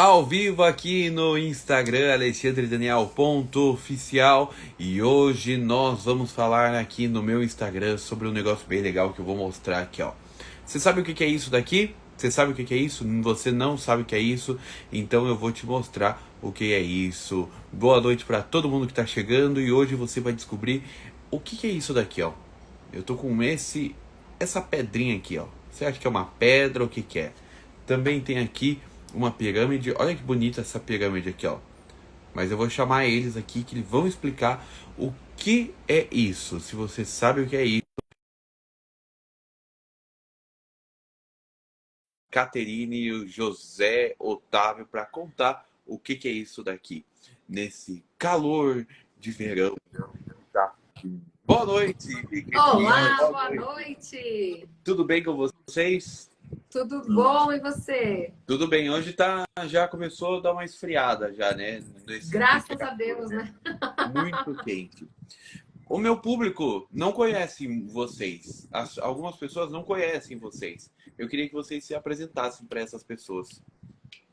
Ao vivo aqui no Instagram, alexandredaniel.oficial, e hoje nós vamos falar aqui no meu Instagram sobre um negócio bem legal que eu vou mostrar aqui, ó. Você sabe o que é isso daqui? Você sabe o que é isso? Você não sabe o que é isso? Então eu vou te mostrar o que é isso. Boa noite para todo mundo que tá chegando, e hoje você vai descobrir o que é isso daqui, ó. Eu tô com essa pedrinha aqui, ó. Você acha que é uma pedra ou o que é? Também tem aqui uma pirâmide. Olha que bonita essa pirâmide aqui, ó. Mas eu vou chamar eles aqui que eles vão explicar o que é isso. Se você sabe o que é isso. Caterine e o José Otávio para contar o que é isso daqui. Nesse calor de verão. Tá? Boa noite, Olá, boa noite. Tudo bem com vocês? Tudo bom e você? Tudo bem, hoje já começou a dar uma esfriada já, né? Graças a Deus, né? Muito quente. O meu público não conhece vocês. Algumas pessoas não conhecem vocês. Eu queria que vocês se apresentassem para essas pessoas.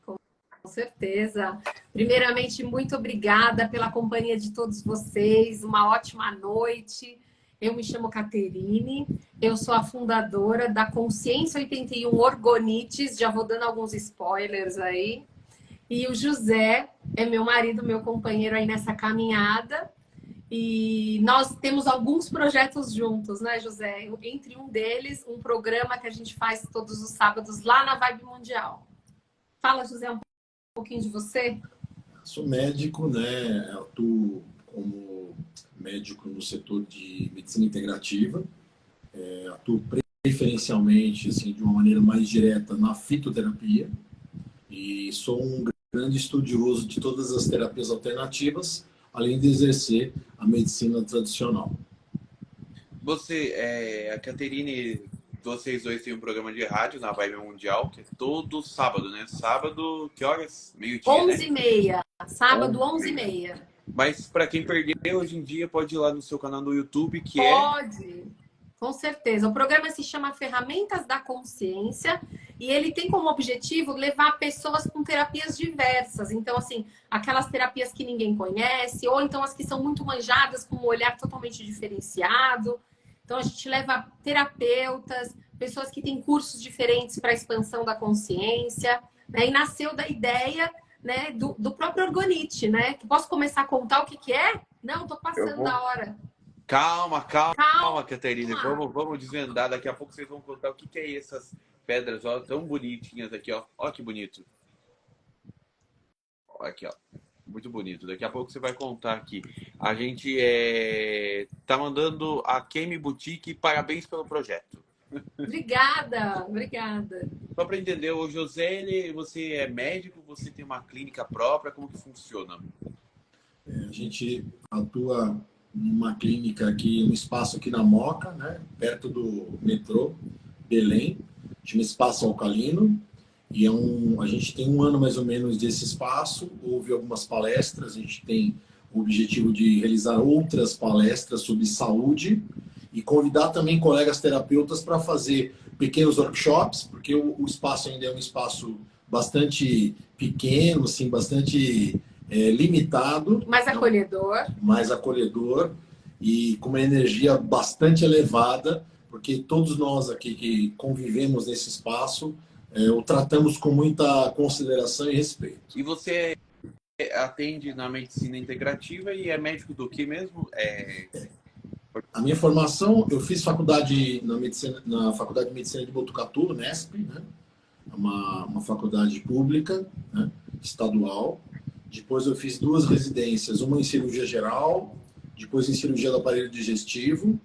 Com certeza. Primeiramente, muito obrigada pela companhia de todos vocês. Uma ótima noite. Eu me chamo Caterine, eu sou a fundadora da Consciência 81 Orgonites, já vou dando alguns spoilers aí. E o José é meu marido, meu companheiro aí nessa caminhada. E nós temos alguns projetos juntos, né, José? Entre um deles, um programa que a gente faz todos os sábados lá na Vibe Mundial. Fala, José, um pouquinho de você. Sou médico, né? Atuo como médico no setor de medicina integrativa. Atuo preferencialmente, assim, de uma maneira mais direta, na fitoterapia. E sou um grande estudioso de todas as terapias alternativas, além de exercer a medicina tradicional. A Caterine, vocês dois têm um programa de rádio na Vibe Mundial, que é todo sábado, né? Sábado, que horas? Meio-dia, 11h30. Né? Sábado, 11h30. Mas para quem perdeu, hoje em dia pode ir lá no seu canal no YouTube, que Pode, com certeza. O programa se chama Ferramentas da Consciência e ele tem como objetivo levar pessoas com terapias diversas. Então, assim, aquelas terapias que ninguém conhece, ou então as que são muito manjadas com um olhar totalmente diferenciado. Então, a gente leva terapeutas, pessoas que têm cursos diferentes para a expansão da consciência, né? E nasceu da ideia, né, do próprio Orgonite, né? Que posso começar a contar o que é? Não, tô passando da hora. Calma, Caterine. Vamos desvendar. Daqui a pouco vocês vão contar o que é essas pedras, ó, tão bonitinhas aqui, ó. Ó que bonito. Aqui, ó. Muito bonito. Daqui a pouco você vai contar aqui. A gente tá mandando a Kemi Boutique parabéns pelo projeto. Obrigada. Só para entender, o José, você é médico, você tem uma clínica própria, como que funciona? A gente atua numa clínica aqui, um espaço aqui na Moca, né? Perto do metrô Belém, chama Espaço Alcalino. E a gente tem um ano mais ou menos desse espaço, houve algumas palestras, a gente tem o objetivo de realizar outras palestras sobre saúde e convidar também colegas terapeutas para fazer pequenos workshops, porque o espaço ainda é um espaço bastante pequeno, assim, bastante limitado. Mais acolhedor. Mais acolhedor e com uma energia bastante elevada, porque todos nós aqui que convivemos nesse espaço o tratamos com muita consideração e respeito. E você atende na medicina integrativa e é médico do que mesmo? A minha formação, eu fiz faculdade na Faculdade de Medicina de Botucatu, Nesp, né? Uma faculdade pública, né? Estadual. Depois eu fiz 2 residências, uma em cirurgia geral, depois em cirurgia do aparelho digestivo.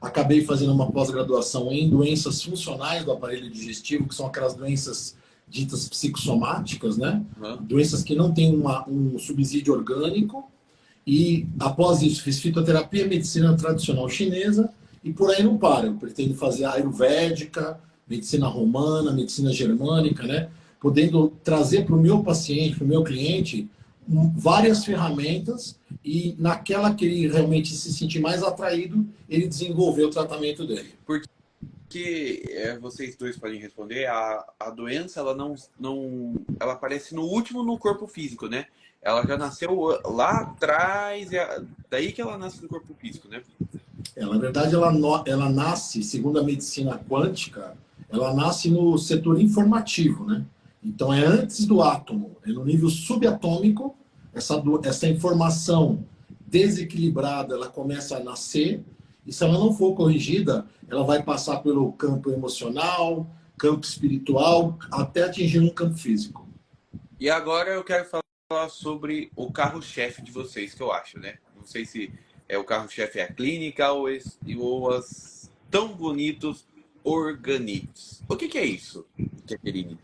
Acabei fazendo uma pós-graduação em doenças funcionais do aparelho digestivo, que são aquelas doenças ditas psicossomáticas, né? Doenças que não têm um subsídio orgânico. E após isso fiz fitoterapia, medicina tradicional chinesa e por aí não para. Eu pretendo fazer ayurvédica, medicina romana, medicina germânica, né? Podendo trazer para o meu paciente, para o meu cliente, várias ferramentas e naquela que ele realmente se sentir mais atraído, ele desenvolver o tratamento dele. que vocês dois podem responder, a doença ela ela aparece no último no corpo físico, né? Ela já nasceu lá atrás, daí que ela nasce no corpo físico, né? Na verdade, ela nasce, segundo a medicina quântica, ela nasce no setor informativo, né? Então, é antes do átomo, é no nível subatômico, essa informação desequilibrada, ela começa a nascer, e se ela não for corrigida, ela vai passar pelo campo emocional, campo espiritual, até atingir um campo físico. E agora eu quero falar sobre o carro-chefe de vocês, que eu acho, né? Não sei se o carro-chefe é a clínica ou as tão bonitos orgânicos. O que é isso, Caterine?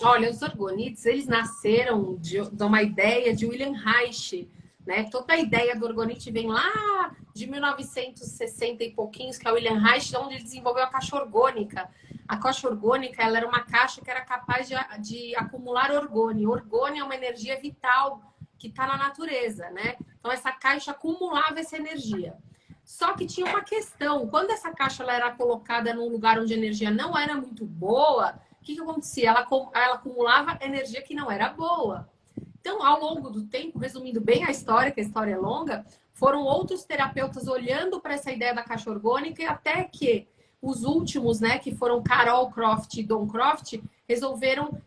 Olha, os orgonites, eles nasceram de uma ideia de William Reich, né? Toda a ideia do orgonite vem lá de 1960 e pouquinhos, que é o William Reich, onde ele desenvolveu a caixa orgônica. A caixa orgônica, ela era uma caixa que era capaz de acumular orgônio. Orgônio é uma energia vital que está na natureza, né? Então, essa caixa acumulava essa energia. Só que tinha uma questão. Quando essa caixa ela era colocada num lugar onde a energia não era muito boa, o que acontecia? Ela acumulava energia que não era boa. Então, ao longo do tempo, resumindo bem a história, que a história é longa, foram outros terapeutas olhando para essa ideia da caixa orgânica, e até que os últimos, né, que foram Carol Croft e Don Croft, resolveram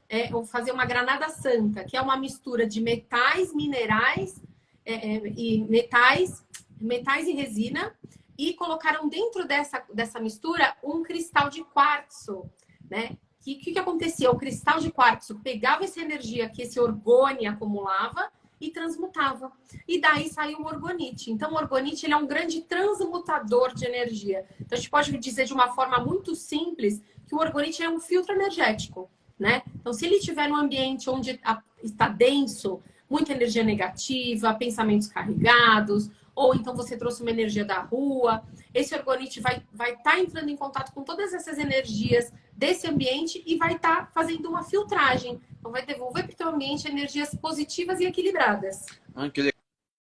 fazer uma granada santa, que é uma mistura de metais, minerais e metais e resina, e colocaram dentro dessa mistura um cristal de quartzo, né? O que acontecia? O cristal de quartzo pegava essa energia que esse orgônio acumulava e transmutava. E daí saiu o orgonite. Então, o orgonite ele é um grande transmutador de energia. Então, a gente pode dizer de uma forma muito simples que o orgonite é um filtro energético, né? Então, se ele estiver num ambiente onde está denso, muita energia negativa, pensamentos carregados, ou então você trouxe uma energia da rua, esse orgonite vai estar entrando em contato com todas essas energias desse ambiente e vai estar fazendo uma filtragem. Então, vai devolver para o teu ambiente energias positivas e equilibradas. Ah, que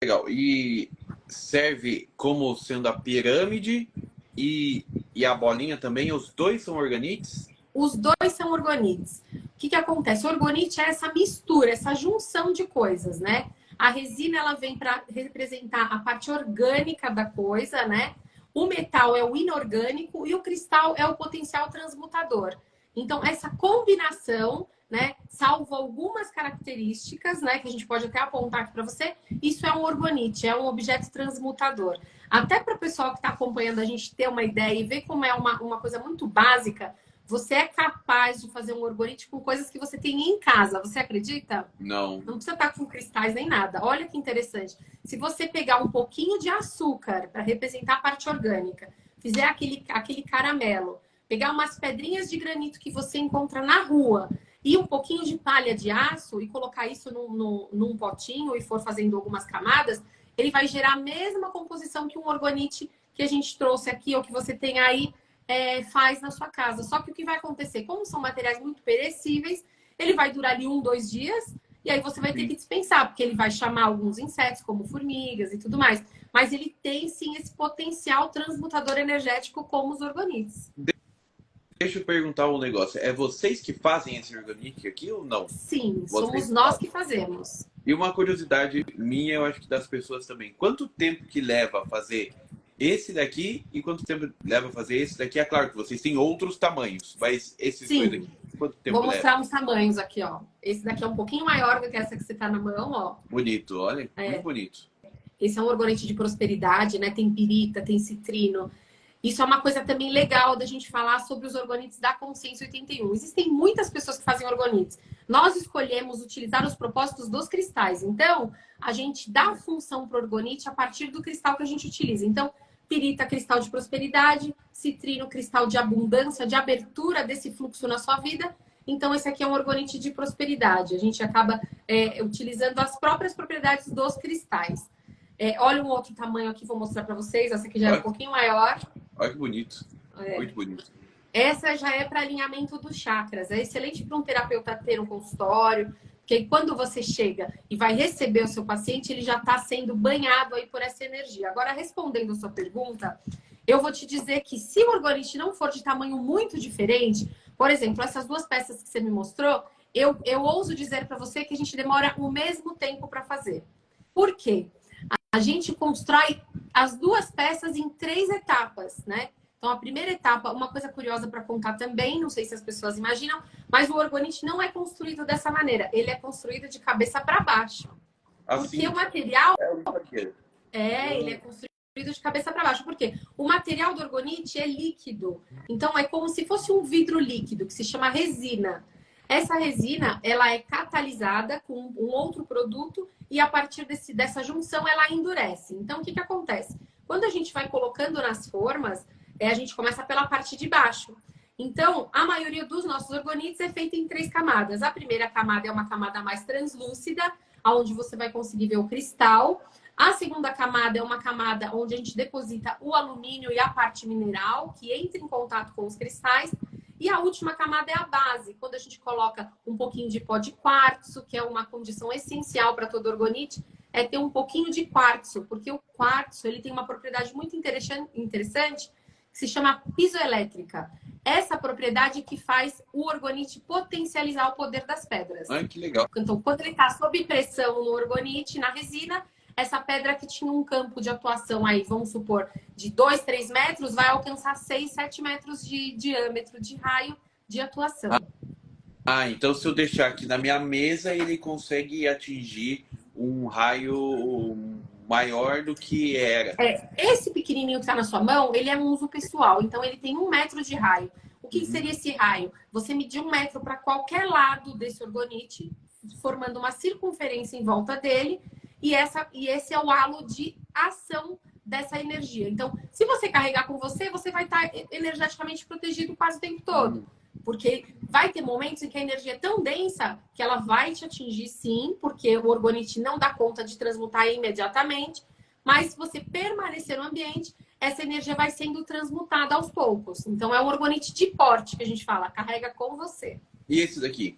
legal. E serve como sendo a pirâmide e a bolinha também? Os dois são organites? Os dois são orgonites. O que acontece? O orgonite é essa mistura, essa junção de coisas, né? A resina, ela vem para representar a parte orgânica da coisa, né? O metal é o inorgânico e o cristal é o potencial transmutador. Então, essa combinação, né, salvo algumas características, né, que a gente pode até apontar aqui para você, isso é um orgonite, é um objeto transmutador. Até para o pessoal que está acompanhando a gente ter uma ideia e ver como é uma coisa muito básica, você é capaz de fazer um orgonite com coisas que você tem em casa. Você acredita? Não. Não precisa estar com cristais nem nada. Olha que interessante. Se você pegar um pouquinho de açúcar para representar a parte orgânica, fizer aquele caramelo, pegar umas pedrinhas de granito que você encontra na rua e um pouquinho de palha de aço e colocar isso num potinho e for fazendo algumas camadas, ele vai gerar a mesma composição que um orgonite que a gente trouxe aqui ou que você tem aí faz na sua casa. Só que o que vai acontecer? Como são materiais muito perecíveis, ele vai durar ali 1, 2 dias e aí você vai ter que dispensar, porque ele vai chamar alguns insetos, como formigas e tudo mais. Mas ele tem, sim, esse potencial transmutador energético como os orgonites. Deixa eu perguntar um negócio. É vocês que fazem esse orgonite aqui ou não? Sim, Vocês somos nós que fazemos. E uma curiosidade minha, eu acho que das pessoas também. Quanto tempo que leva a fazer esse daqui e quanto tempo leva a fazer esse daqui? É claro que vocês têm outros tamanhos, mas esses Sim. dois aqui, quanto tempo Vou mostrar leva? uns tamanhos aqui, ó. Esse daqui é um pouquinho maior do que essa que você tá na mão, ó. Bonito, olha, muito bonito. Esse é um orgonite de prosperidade, né? Tem pirita, tem citrino. Isso é uma coisa também legal da gente falar sobre os orgonites da Consciência 81. Existem muitas pessoas que fazem orgonites. Nós escolhemos utilizar os propósitos dos cristais. Então, a gente dá função para o orgonite a partir do cristal que a gente utiliza. Então, pirita, cristal de prosperidade, citrino, cristal de abundância, de abertura desse fluxo na sua vida. Então, esse aqui é um orgonite de prosperidade. A gente acaba utilizando as próprias propriedades dos cristais. Olha um outro tamanho aqui, vou mostrar para vocês. Essa aqui já é um pouquinho maior. Olha que bonito. Muito bonito. Essa já é para alinhamento dos chakras. É excelente para um terapeuta ter um consultório, porque quando você chega e vai receber o seu paciente, ele já está sendo banhado aí por essa energia. Agora, respondendo a sua pergunta, eu vou te dizer que se o orgonite não for de tamanho muito diferente, por exemplo, essas duas peças que você me mostrou, eu ouso dizer para você que a gente demora o mesmo tempo para fazer. Por quê? A gente constrói as duas peças em 3 etapas, né? Então, a primeira etapa, uma coisa curiosa para contar também, não sei se as pessoas imaginam, mas o orgonite não é construído dessa maneira. Ele é construído de cabeça para baixo. Assim, porque o material... ele é construído de cabeça para baixo. Por quê? O material do orgonite é líquido. Então, é como se fosse um vidro líquido, que se chama resina. Essa resina, ela é catalisada com um outro produto e a partir dessa junção, ela endurece. Então, o que acontece? Quando a gente vai colocando nas formas, a gente começa pela parte de baixo. Então, a maioria dos nossos orgonites é feita em 3 camadas. A primeira camada é uma camada mais translúcida, onde você vai conseguir ver o cristal. A segunda camada é uma camada onde a gente deposita o alumínio e a parte mineral, que entra em contato com os cristais. E a última camada é a base, quando a gente coloca um pouquinho de pó de quartzo, que é uma condição essencial para todo orgonite, é ter um pouquinho de quartzo, porque o quartzo ele tem uma propriedade muito interessante que se chama pisoelétrica. Essa propriedade que faz o orgonite potencializar o poder das pedras. Ai, que legal. Então, quando ele está sob pressão no orgonite, na resina, essa pedra que tinha um campo de atuação aí, vamos supor, de 2, 3 metros, vai alcançar 6, 7 metros de diâmetro de raio de atuação. Então se eu deixar aqui na minha mesa, ele consegue atingir um raio maior do que era. Esse pequenininho que está na sua mão, ele é um uso pessoal. Então, ele tem 1 metro de raio. O que seria esse raio? Você medir 1 metro para qualquer lado desse orgonite, formando uma circunferência em volta dele. E esse é o halo de ação dessa energia. Então, se você carregar com você, você vai estar energeticamente protegido quase o tempo todo. Porque vai ter momentos em que a energia é tão densa que ela vai te atingir sim, porque o orgonite não dá conta de transmutar imediatamente. Mas se você permanecer no ambiente, essa energia vai sendo transmutada aos poucos. Então, é um orgonite de porte que a gente fala, carrega com você. E esse daqui?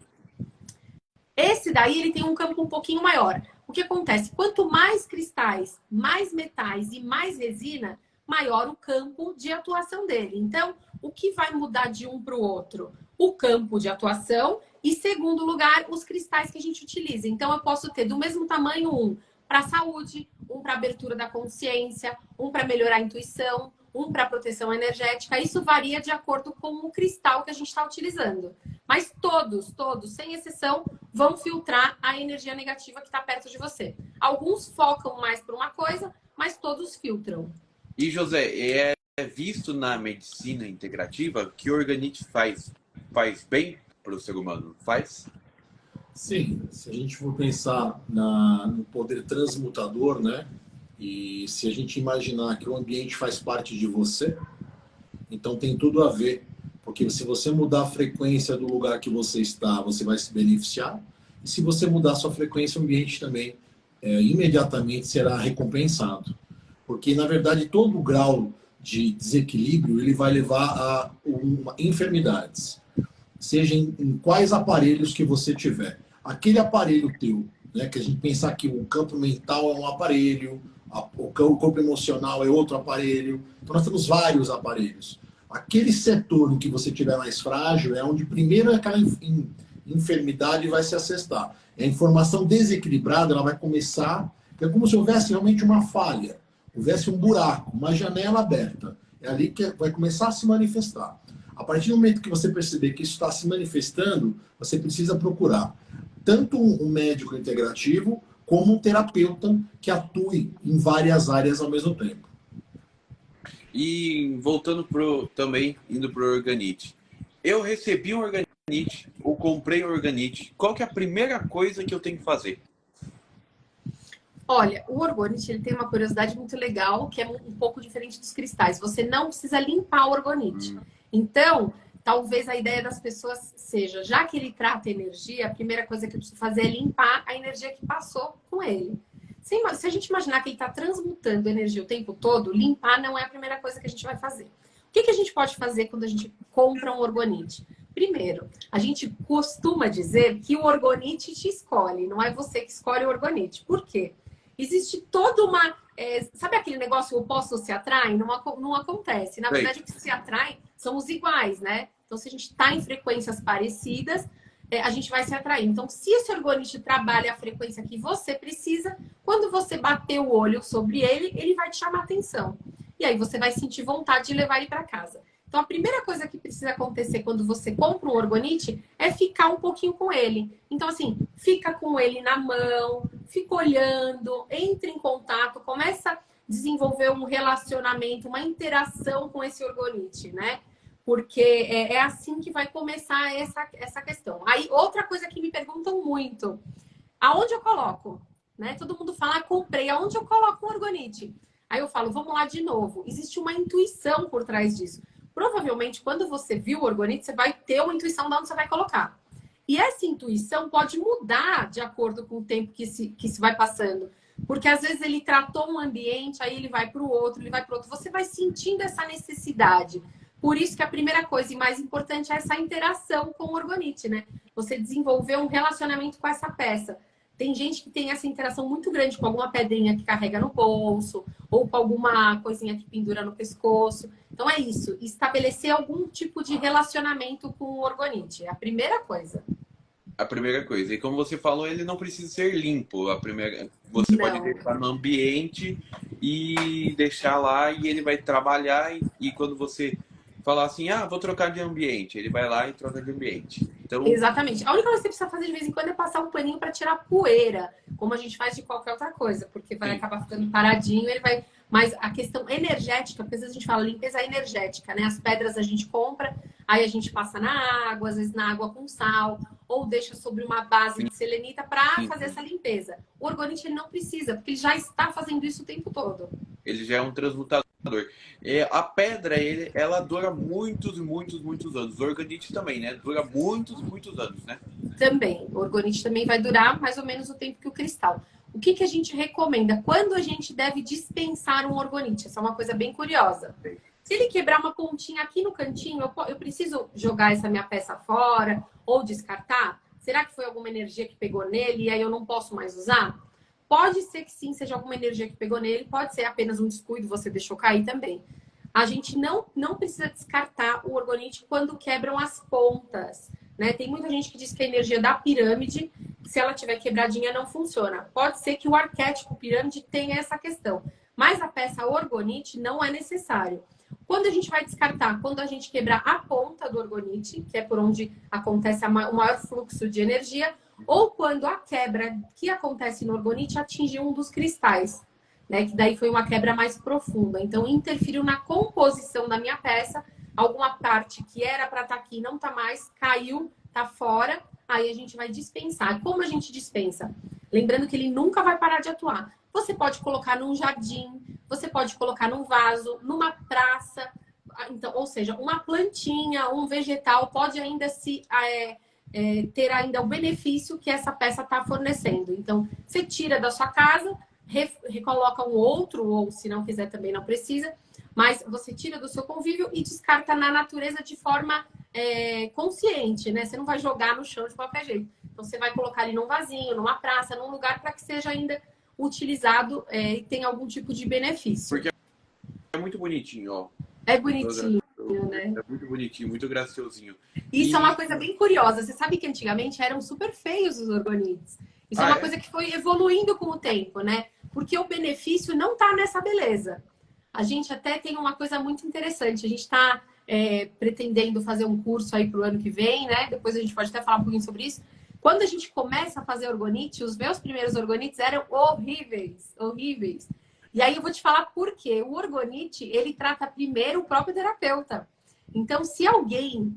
Esse daí, ele tem um campo um pouquinho maior. O que acontece? Quanto mais cristais, mais metais e mais resina, maior o campo de atuação dele. Então, o que vai mudar de um para o outro? O campo de atuação e, segundo lugar, os cristais que a gente utiliza. Então, eu posso ter do mesmo tamanho um para a saúde, um para abertura da consciência, um para melhorar a intuição, um para proteção energética. Isso varia de acordo com o cristal que a gente está utilizando. Mas todos, sem exceção, vão filtrar a energia negativa que está perto de você. Alguns focam mais para uma coisa, mas todos filtram. E, José, é visto na medicina integrativa que o orgonite faz bem para o ser humano? Faz? Sim, se a gente for pensar no poder transmutador, né? E se a gente imaginar que o ambiente faz parte de você, então tem tudo a ver. Porque se você mudar a frequência do lugar que você está, você vai se beneficiar. E se você mudar a sua frequência, o ambiente também imediatamente será recompensado. Porque, na verdade, todo grau de desequilíbrio ele vai levar a enfermidades. Seja em quais aparelhos que você tiver. Aquele aparelho teu, né, que a gente pensar que o campo mental é um aparelho, o corpo emocional é outro aparelho. Então, nós temos vários aparelhos. Aquele setor em que você estiver mais frágil é onde primeiro aquela enfermidade vai se assestar. A informação desequilibrada ela vai começar, é como se houvesse realmente uma falha, houvesse um buraco, uma janela aberta. É ali que vai começar a se manifestar. A partir do momento que você perceber que isso está se manifestando, você precisa procurar tanto um médico integrativo como um terapeuta que atue em várias áreas ao mesmo tempo. E voltando também, indo para o orgonite. Eu recebi um orgonite, ou comprei um orgonite. Qual que é a primeira coisa que eu tenho que fazer? Olha, o orgonite ele tem uma curiosidade muito legal, que é um pouco diferente dos cristais. Você não precisa limpar o orgonite. Então, talvez a ideia das pessoas seja, já que ele trata energia, a primeira coisa que eu preciso fazer é limpar a energia que passou com ele. Se a gente imaginar que ele está transmutando energia o tempo todo, limpar não é a primeira coisa que a gente vai fazer. O que a gente pode fazer quando a gente compra um orgonite? Primeiro, a gente costuma dizer que o orgonite te escolhe, não é você que escolhe o orgonite. Por quê? existe toda uma... sabe aquele negócio, o opostos se atraem? Não acontece. Na verdade, o que se atrai são os iguais, né? Então, se a gente está em frequências parecidas, a gente vai se atrair. Então, se esse orgonite trabalha a frequência que você precisa, quando você bater o olho sobre ele, ele vai te chamar atenção. E aí você vai sentir vontade de levar ele para casa. Então, a primeira coisa que precisa acontecer quando você compra um orgonite é ficar um pouquinho com ele. Então, assim, fica com ele na mão, fica olhando, entra em contato, começa a desenvolver um relacionamento, uma interação com esse orgonite, né? Porque é assim que vai começar essa questão. Aí, outra coisa que me perguntam muito, aonde eu coloco? Né? Todo mundo fala, comprei, aonde eu coloco um orgonite? Aí eu falo, vamos lá de novo. Existe uma intuição por trás disso. Provavelmente, quando você viu o orgonite, você vai ter uma intuição de onde você vai colocar. E essa intuição pode mudar de acordo com o tempo que se vai passando. Porque às vezes ele tratou um ambiente, aí ele vai para o outro, ele vai para o outro. Você vai sentindo essa necessidade. Por isso que a primeira coisa e mais importante é essa interação com o orgonite, né? Você desenvolver um relacionamento com essa peça. Tem gente que tem essa interação muito grande com alguma pedrinha que carrega no bolso, ou com alguma coisinha que pendura no pescoço. Então é isso, estabelecer algum tipo de relacionamento com o orgonite. É a primeira coisa. A primeira coisa. E como você falou, ele não precisa ser limpo. Você pode deixar no ambiente e deixar lá e ele vai trabalhar. E quando você falar assim, vou trocar de ambiente, ele vai lá e troca de ambiente. Então... Exatamente. A única coisa que você precisa fazer de vez em quando é passar um paninho para tirar poeira, como a gente faz de qualquer outra coisa, porque vai acabar ficando paradinho, ele vai... Mas a questão energética, porque às vezes a gente fala limpeza energética, né? As pedras a gente compra, aí a gente passa na água, às vezes na água com sal, ou deixa sobre uma base de selenita para fazer essa limpeza. O orgonite ele não precisa, porque ele já está fazendo isso o tempo todo. Ele já é um transmutador. A pedra, ela dura muitos anos. O orgonite também, né? Dura muitos anos, né? Também. O orgonite também vai durar mais ou menos o tempo que o cristal. O que a gente recomenda? Quando a gente deve dispensar um orgonite? Essa é uma coisa bem curiosa. Se ele quebrar uma pontinha aqui no cantinho, eu preciso jogar essa minha peça fora ou descartar? Será que foi alguma energia que pegou nele e aí eu não posso mais usar? Pode ser que sim, seja alguma energia que pegou nele, pode ser apenas um descuido, você deixou cair também. A gente não precisa descartar o orgonite quando quebram as pontas, né? Tem muita gente que diz que a energia da pirâmide, se ela tiver quebradinha, não funciona. Pode ser que o arquétipo pirâmide tenha essa questão, mas a peça orgonite não é necessário. Quando a gente vai descartar? Quando a gente quebrar a ponta do orgonite, que é por onde acontece o maior fluxo de energia, ou quando a quebra que acontece no orgonite atinge um dos cristais, né? Que daí foi uma quebra mais profunda. Então, interferiu na composição da minha peça. Alguma parte que era para estar aqui não está mais, caiu, está fora. Aí a gente vai dispensar. Como a gente dispensa? Lembrando que ele nunca vai parar de atuar. Você pode colocar num jardim, você pode colocar num vaso, numa praça. Então, ou seja, uma plantinha, um vegetal pode ainda ter ainda o benefício que essa peça está fornecendo. Então, você tira da sua casa, recoloca um outro, ou se não quiser também não precisa, mas você tira do seu convívio e descarta na natureza de forma consciente, né? Você não vai jogar no chão de qualquer jeito. Então, você vai colocar ali num vasinho, numa praça, num lugar para que seja ainda utilizado e tenha algum tipo de benefício. Porque é muito bonitinho, ó. É bonitinho, né? É muito bonitinho, muito graciosinho. Isso é uma coisa bem curiosa. Você sabe que antigamente eram super feios os orgonites. Isso é uma coisa que foi evoluindo com o tempo, né? Porque o benefício não está nessa beleza. A gente até tem uma coisa muito interessante. A gente está pretendendo fazer um curso aí para o ano que vem, né? Depois a gente pode até falar um pouquinho sobre isso. Quando a gente começa a fazer orgonite, os meus primeiros orgonites eram horríveis, horríveis. E aí eu vou te falar por quê. O orgonite, ele trata primeiro o próprio terapeuta. Então, se alguém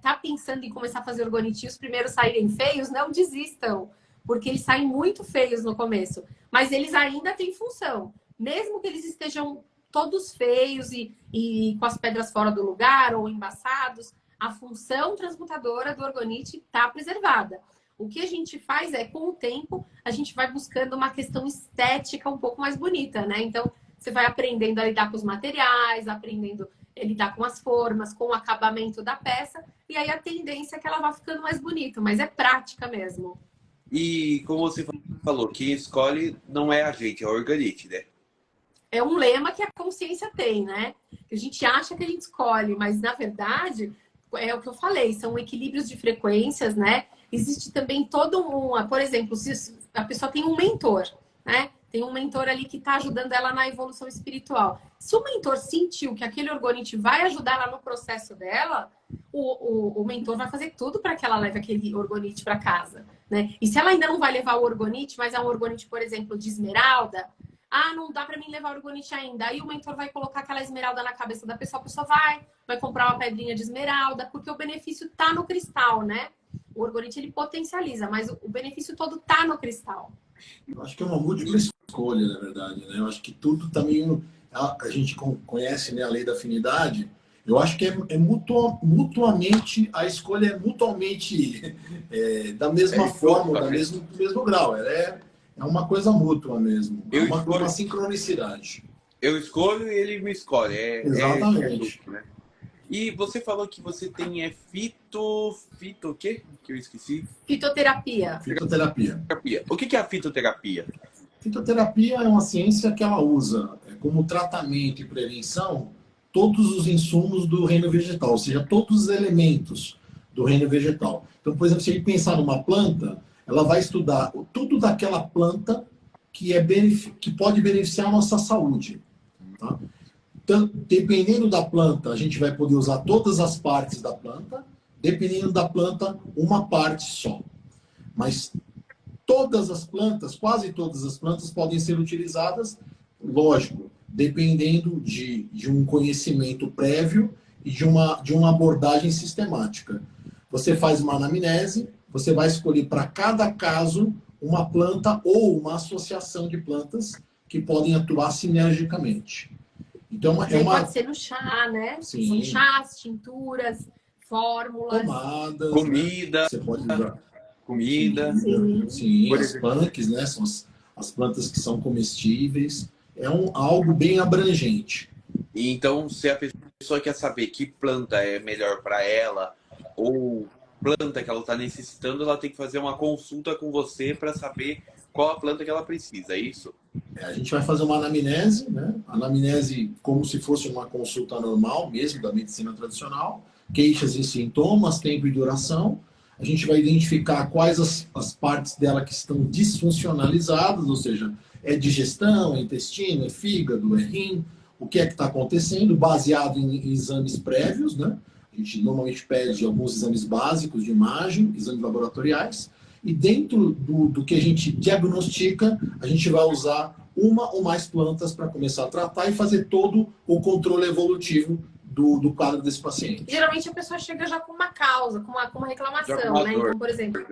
tá pensando em começar a fazer orgonite e os primeiros saírem feios, não desistam. Porque eles saem muito feios no começo. Mas eles ainda têm função. Mesmo que eles estejam todos feios e com as pedras fora do lugar ou embaçados, a função transmutadora do orgonite está preservada. O que a gente faz com o tempo, a gente vai buscando uma questão estética um pouco mais bonita, né? Então, você vai aprendendo a lidar com os materiais, aprendendo a lidar com as formas, com o acabamento da peça, e aí a tendência é que ela vá ficando mais bonita, mas é prática mesmo. E como você falou, quem escolhe não é a gente, é a organite, né? É um lema que a consciência tem, né? A gente acha que a gente escolhe, mas na verdade, é o que eu falei, são equilíbrios de frequências, né? Existe também todo um, por exemplo, se a pessoa tem um mentor, né? Tem um mentor ali que está ajudando ela na evolução espiritual. Se o mentor sentiu que aquele orgonite vai ajudar ela no processo dela, o mentor vai fazer tudo para que ela leve aquele orgonite para casa, né? E se ela ainda não vai levar o orgonite, mas é um orgonite, por exemplo, de esmeralda, ah, não dá para mim levar o orgonite ainda. Aí o mentor vai colocar aquela esmeralda na cabeça da pessoa, a pessoa vai comprar uma pedrinha de esmeralda, porque o benefício tá no cristal, né? O orgonite ele potencializa, mas o benefício todo tá no cristal. Eu acho que é uma múltipla escolha, na verdade, né? Eu acho que tudo também a gente conhece, né, a lei da afinidade. Eu acho que mutuamente, a escolha é mutuamente da mesma forma, do mesmo grau. É uma coisa mútua mesmo. É uma sincronicidade. Eu escolho e ele me escolhe. Exatamente. Né? E você falou que você tem fito o quê? Que eu esqueci. Fitoterapia. Fitoterapia. O que é a fitoterapia? Fitoterapia é uma ciência que ela usa como tratamento e prevenção todos os insumos do reino vegetal, ou seja, todos os elementos do reino vegetal. Então, por exemplo, se a gente pensar numa planta, ela vai estudar tudo daquela planta que pode beneficiar a nossa saúde. Tá? Então, dependendo da planta, a gente vai poder usar todas as partes da planta, dependendo da planta, uma parte só. Mas todas as plantas, quase todas as plantas, podem ser utilizadas, lógico, dependendo de um conhecimento prévio e de uma abordagem sistemática. Você faz uma anamnese, você vai escolher para cada caso uma planta ou uma associação de plantas que podem atuar sinergicamente. Então, pode ser no chá, né? Sim. São chás, tinturas, fórmulas. Tomadas. Comida. Né? Você pode usar Comida. Sim, as punks, né? São as plantas que são comestíveis. É algo bem abrangente. Então, se a pessoa quer saber que planta é melhor para ela ou planta que ela está necessitando, ela tem que fazer uma consulta com você para saber qual a planta que ela precisa, é isso? A gente vai fazer uma anamnese, né? Anamnese como se fosse uma consulta normal, mesmo da medicina tradicional. Queixas e sintomas, tempo e duração. A gente vai identificar quais as partes dela que estão disfuncionalizadas, ou seja, é digestão, é intestino, é fígado, é rim, o que é que está acontecendo, baseado em exames prévios, né? A gente normalmente pede alguns exames básicos de imagem, exames laboratoriais, e dentro do que a gente diagnostica, a gente vai usar uma ou mais plantas para começar a tratar e fazer todo o controle evolutivo do quadro desse paciente. Geralmente a pessoa chega já com uma causa, com uma reclamação, né? Então, por exemplo,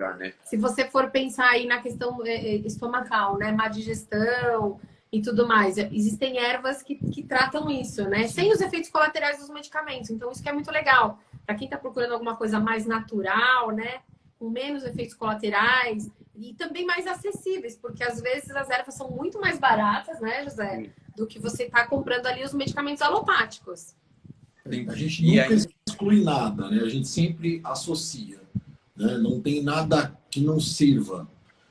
se você for pensar aí na questão estomacal, né? Má digestão e tudo mais, existem ervas que tratam isso, né? Sem os efeitos colaterais dos medicamentos. Então, isso que é muito legal. Para quem está procurando alguma coisa mais natural, né? Com menos efeitos colaterais e também mais acessíveis, porque às vezes as ervas são muito mais baratas, né, José? Do que você está comprando ali os medicamentos alopáticos. A gente nunca exclui nada, né? A gente sempre associa. Né? Não tem nada que não sirva.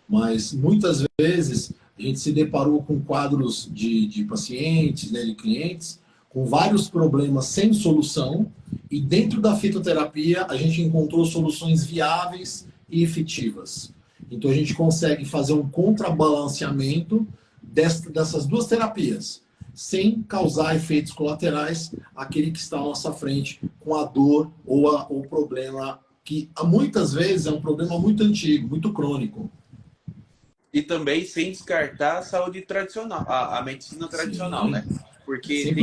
Mas muitas vezes a gente se deparou com quadros de pacientes, né, de clientes, com vários problemas sem solução. E dentro da fitoterapia a gente encontrou soluções viáveis e efetivas. Então a gente consegue fazer um contrabalanceamento dessas duas terapias, sem causar efeitos colaterais àquele que está à nossa frente com a dor ou o problema que muitas vezes é um problema muito antigo, muito crônico. E também sem descartar a saúde tradicional, a medicina tradicional, sim, né? Porque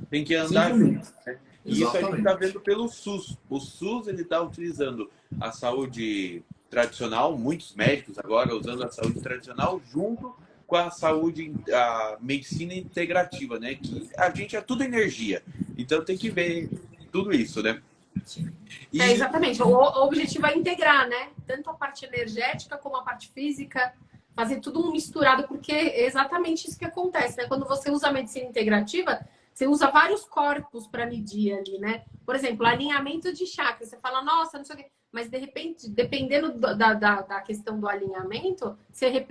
tem que andar junto. Né? E isso a gente está vendo pelo SUS. O SUS ele está utilizando a saúde tradicional, muitos médicos agora usando a saúde tradicional junto com a saúde, a medicina integrativa, né? Que a gente é tudo energia. Então tem que ver tudo isso, né? Sim. Exatamente. O objetivo é integrar, né? Tanto a parte energética como a parte física, fazer tudo misturado, porque é exatamente isso que acontece, né? Quando você usa a medicina integrativa, você usa vários corpos para medir ali, né? Por exemplo, alinhamento de chakra. Você fala, nossa, não sei o quê. Mas, de repente, dependendo da questão do alinhamento, você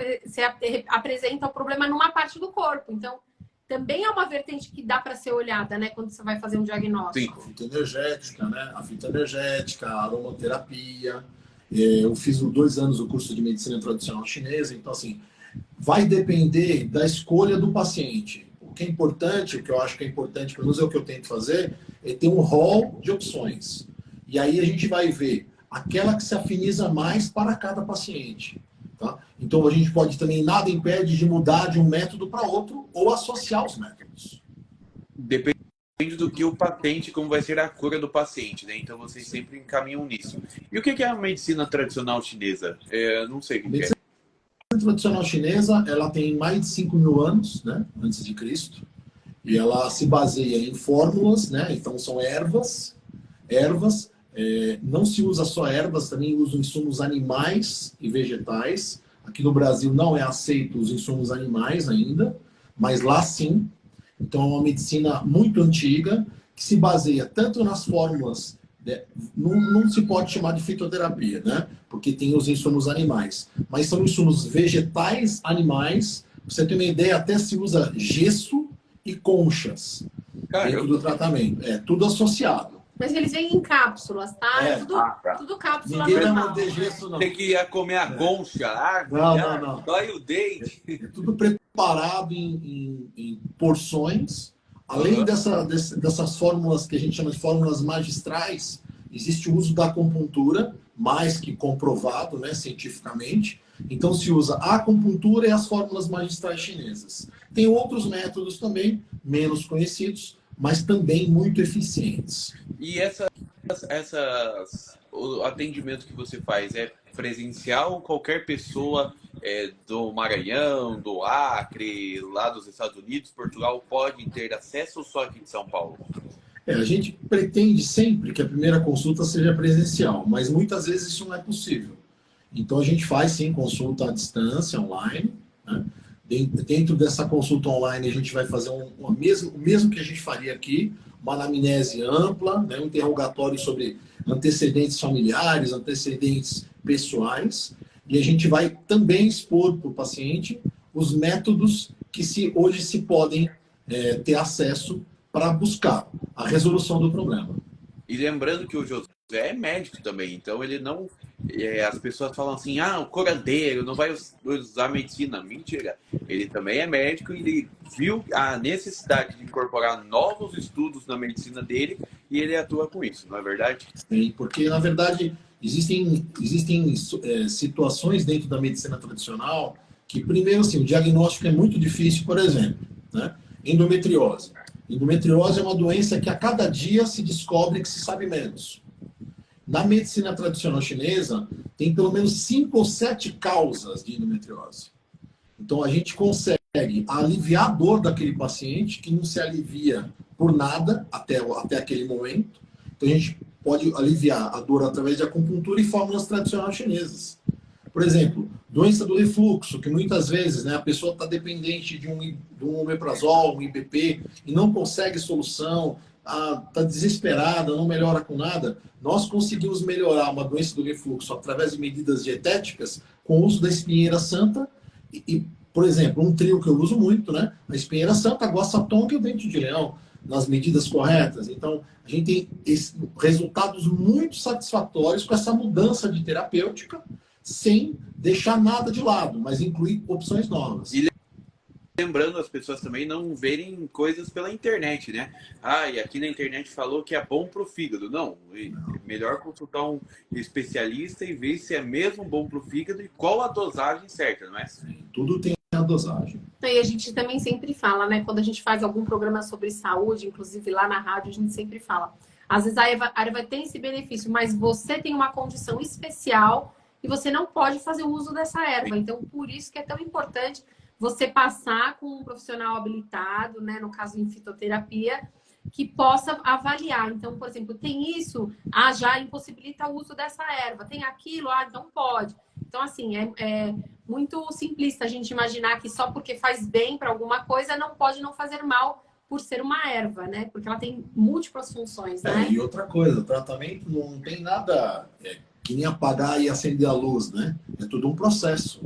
apresenta o problema numa parte do corpo. Então, também é uma vertente que dá para ser olhada, né? Quando você vai fazer um diagnóstico. A fita energética, né? A fita energética, a aromaterapia. Eu fiz 2 anos o curso de medicina tradicional chinesa. Então, assim, vai depender da escolha do paciente. O que é importante, o que eu acho que é importante, pelo menos é o que eu tento fazer, é ter um rol de opções. E aí a gente vai ver aquela que se afiniza mais para cada paciente. Tá? Então a gente pode também, nada impede de mudar de um método para outro ou associar os métodos. Depende do que o paciente, como vai ser a cura do paciente, né? Então vocês sempre encaminham nisso. E o que é a medicina tradicional chinesa? Eu não sei o que é. A medicina tradicional chinesa, ela tem mais de 5.000 anos, né, antes de Cristo, e ela se baseia em fórmulas, né? Então são ervas. Não se usa só ervas, também usam insumos animais e vegetais. Aqui no Brasil não é aceito os insumos animais ainda, mas lá sim. Então é uma medicina muito antiga, que se baseia tanto nas fórmulas, não se pode chamar de fitoterapia, né? Porque tem os insumos animais, mas são insumos vegetais, animais. Pra você ter uma ideia, até se usa gesso e conchas dentro do tratamento. É tudo associado. Mas eles vêm em cápsulas, tá? Tudo cápsula Ninguém vai normal. morder gesso, não. Tem que ir comer a concha, Não. dói o dente. É tudo preparado em porções. Além dessas fórmulas que a gente chama de fórmulas magistrais, existe o uso da acupuntura, mais que comprovado, né, cientificamente. Então se usa a acupuntura e as fórmulas magistrais chinesas. Tem outros métodos também, menos conhecidos, mas também muito eficientes. E o atendimento que você faz é presencial ou qualquer pessoa do Maranhão, do Acre, lá dos Estados Unidos, Portugal, pode ter acesso ou só aqui de São Paulo? A gente pretende sempre que a primeira consulta seja presencial, mas muitas vezes isso não é possível. Então a gente faz sim consulta à distância, online, né? Dentro dessa consulta online, a gente vai fazer o mesmo que a gente faria aqui, uma anamnese ampla, né? Um interrogatório sobre antecedentes familiares, antecedentes pessoais, e a gente vai também expor para o paciente os métodos que hoje se podem ter acesso para buscar a resolução do problema. E lembrando que o José é médico também, então ele não... as pessoas falam assim, o curandeiro não vai usar medicina. Mentira. Ele também é médico e ele viu a necessidade de incorporar novos estudos na medicina dele e ele atua com isso, não é verdade? Sim, porque, na verdade, existem situações dentro da medicina tradicional que, primeiro, assim, o diagnóstico é muito difícil, por exemplo, né? Endometriose. Endometriose é uma doença que a cada dia se descobre que se sabe menos. Na medicina tradicional chinesa, tem pelo menos 5 ou 7 causas de endometriose. Então, a gente consegue aliviar a dor daquele paciente, que não se alivia por nada até aquele momento. Então, a gente pode aliviar a dor através de acupuntura e fórmulas tradicionais chinesas. Por exemplo, doença do refluxo, que muitas vezes, né, a pessoa está dependente de um omeprazol, um IBP, e não consegue solução, está desesperada, não melhora com nada. Nós conseguimos melhorar uma doença do refluxo através de medidas dietéticas com o uso da espinheira santa e, por exemplo, um trio que eu uso muito, né? A espinheira santa, a guaçatonga e o dente de leão, nas medidas corretas. Então, a gente tem resultados muito satisfatórios com essa mudança de terapêutica, sem deixar nada de lado, mas incluir opções novas. E lembrando as pessoas também não verem coisas pela internet, né? E aqui na internet falou que é bom pro fígado. Não, melhor consultar um especialista e ver se é mesmo bom pro fígado e qual a dosagem certa, não é? Sim, tudo tem a dosagem. E a gente também sempre fala, né? Quando a gente faz algum programa sobre saúde, inclusive lá na rádio, a gente sempre fala. Às vezes a erva tem esse benefício, mas você tem uma condição especial e você não pode fazer o uso dessa erva. Então, por isso que é tão importante você passar com um profissional habilitado, né? No caso, em fitoterapia, que possa avaliar. Então, por exemplo, tem isso, já impossibilita o uso dessa erva. Tem aquilo, então pode. Então, assim, é muito simplista a gente imaginar que só porque faz bem para alguma coisa não pode não fazer mal por ser uma erva, né? Porque ela tem múltiplas funções, né? E outra coisa, o tratamento não tem nada que nem apagar e acender a luz, né? É tudo um processo.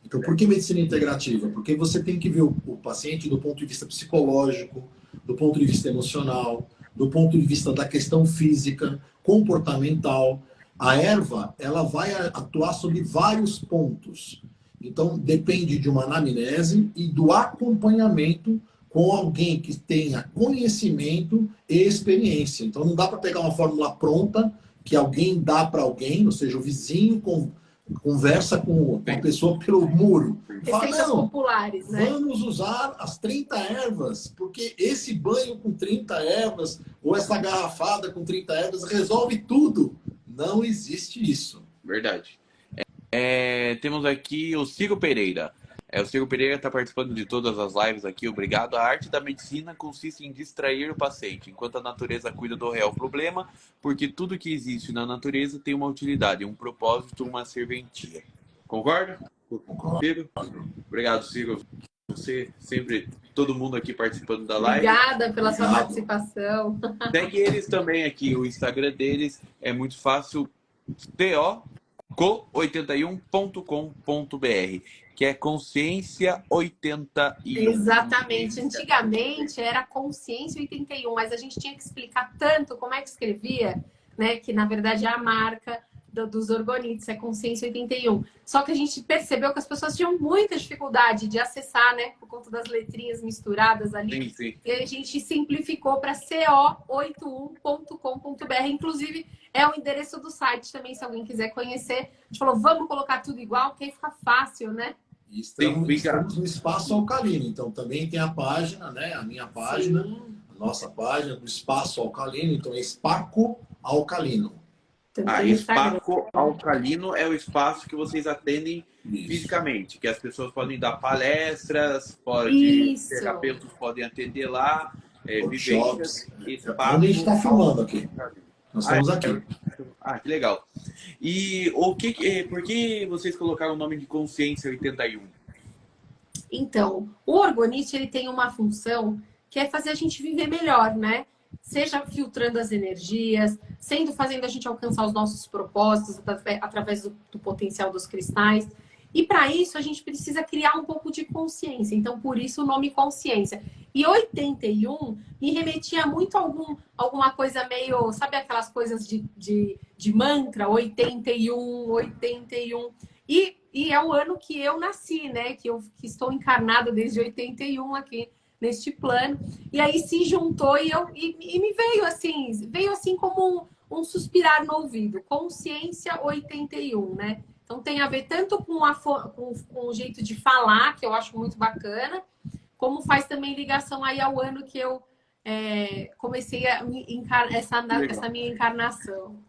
Então, por que medicina integrativa? Porque você tem que ver o paciente do ponto de vista psicológico, do ponto de vista emocional, do ponto de vista da questão física, comportamental. A erva, ela vai atuar sobre vários pontos. Então, depende de uma anamnese e do acompanhamento com alguém que tenha conhecimento e experiência. Então, não dá para pegar uma fórmula pronta que alguém dá para alguém, ou seja, o vizinho conversa com a pessoa pelo muro. Fala, Receitas não, populares, né? vamos usar as 30 ervas, porque esse banho com 30 ervas, ou essa garrafada com 30 ervas, resolve tudo. Não existe isso. Verdade. Temos aqui o Ciro Pereira. O Ciro Pereira está participando de todas as lives aqui. Obrigado. A arte da medicina consiste em distrair o paciente, enquanto a natureza cuida do real problema, porque tudo que existe na natureza tem uma utilidade, um propósito, uma serventia. Concorda? Ciro? Obrigado, Ciro. Você sempre, todo mundo aqui participando da live. Obrigada pela sua participação. Segue eles também aqui. O Instagram deles é muito fácil. co81.com.br, que é Consciência 81. Exatamente. Antigamente era Consciência 81, mas a gente tinha que explicar tanto como é que escrevia, né? Que na verdade é a marca dos orgonites, é Consciência 81. Só que a gente percebeu que as pessoas tinham muita dificuldade de acessar, né? Por conta das letrinhas misturadas ali. Sim, sim. E a gente simplificou para co81.com.br. Inclusive, é o endereço do site também, se alguém quiser conhecer. A gente falou, vamos colocar tudo igual, porque aí fica fácil, né? E estamos no Espaço Alcalino. Então, também tem a página, né? A minha página, a nossa página do Espaço Alcalino. Então, é Spaco Alcalino. Espaco Alcalino é o espaço que vocês atendem fisicamente, que as pessoas podem dar palestras, terapeutas podem atender lá, vivências. Onde a gente está filmando aqui. Nós estamos aqui. Que legal. E por que vocês colocaram o nome de Consciência 81? Então, o orgonite ele tem uma função que é fazer a gente viver melhor, né? Seja filtrando as energias, fazendo a gente alcançar os nossos propósitos através do potencial dos cristais. E para isso a gente precisa criar um pouco de consciência. Então, por isso o nome consciência. E 81 me remetia muito a alguma coisa meio, sabe aquelas coisas de mantra, 81, 81. E é o ano que eu nasci, né? Que estou encarnada desde 81 aqui neste plano. E aí se juntou e me veio assim como um suspirar no ouvido. Consciência 81, né? Então tem a ver tanto com o jeito de falar, que eu acho muito bacana, como faz também ligação aí ao ano que eu comecei essa minha encarnação.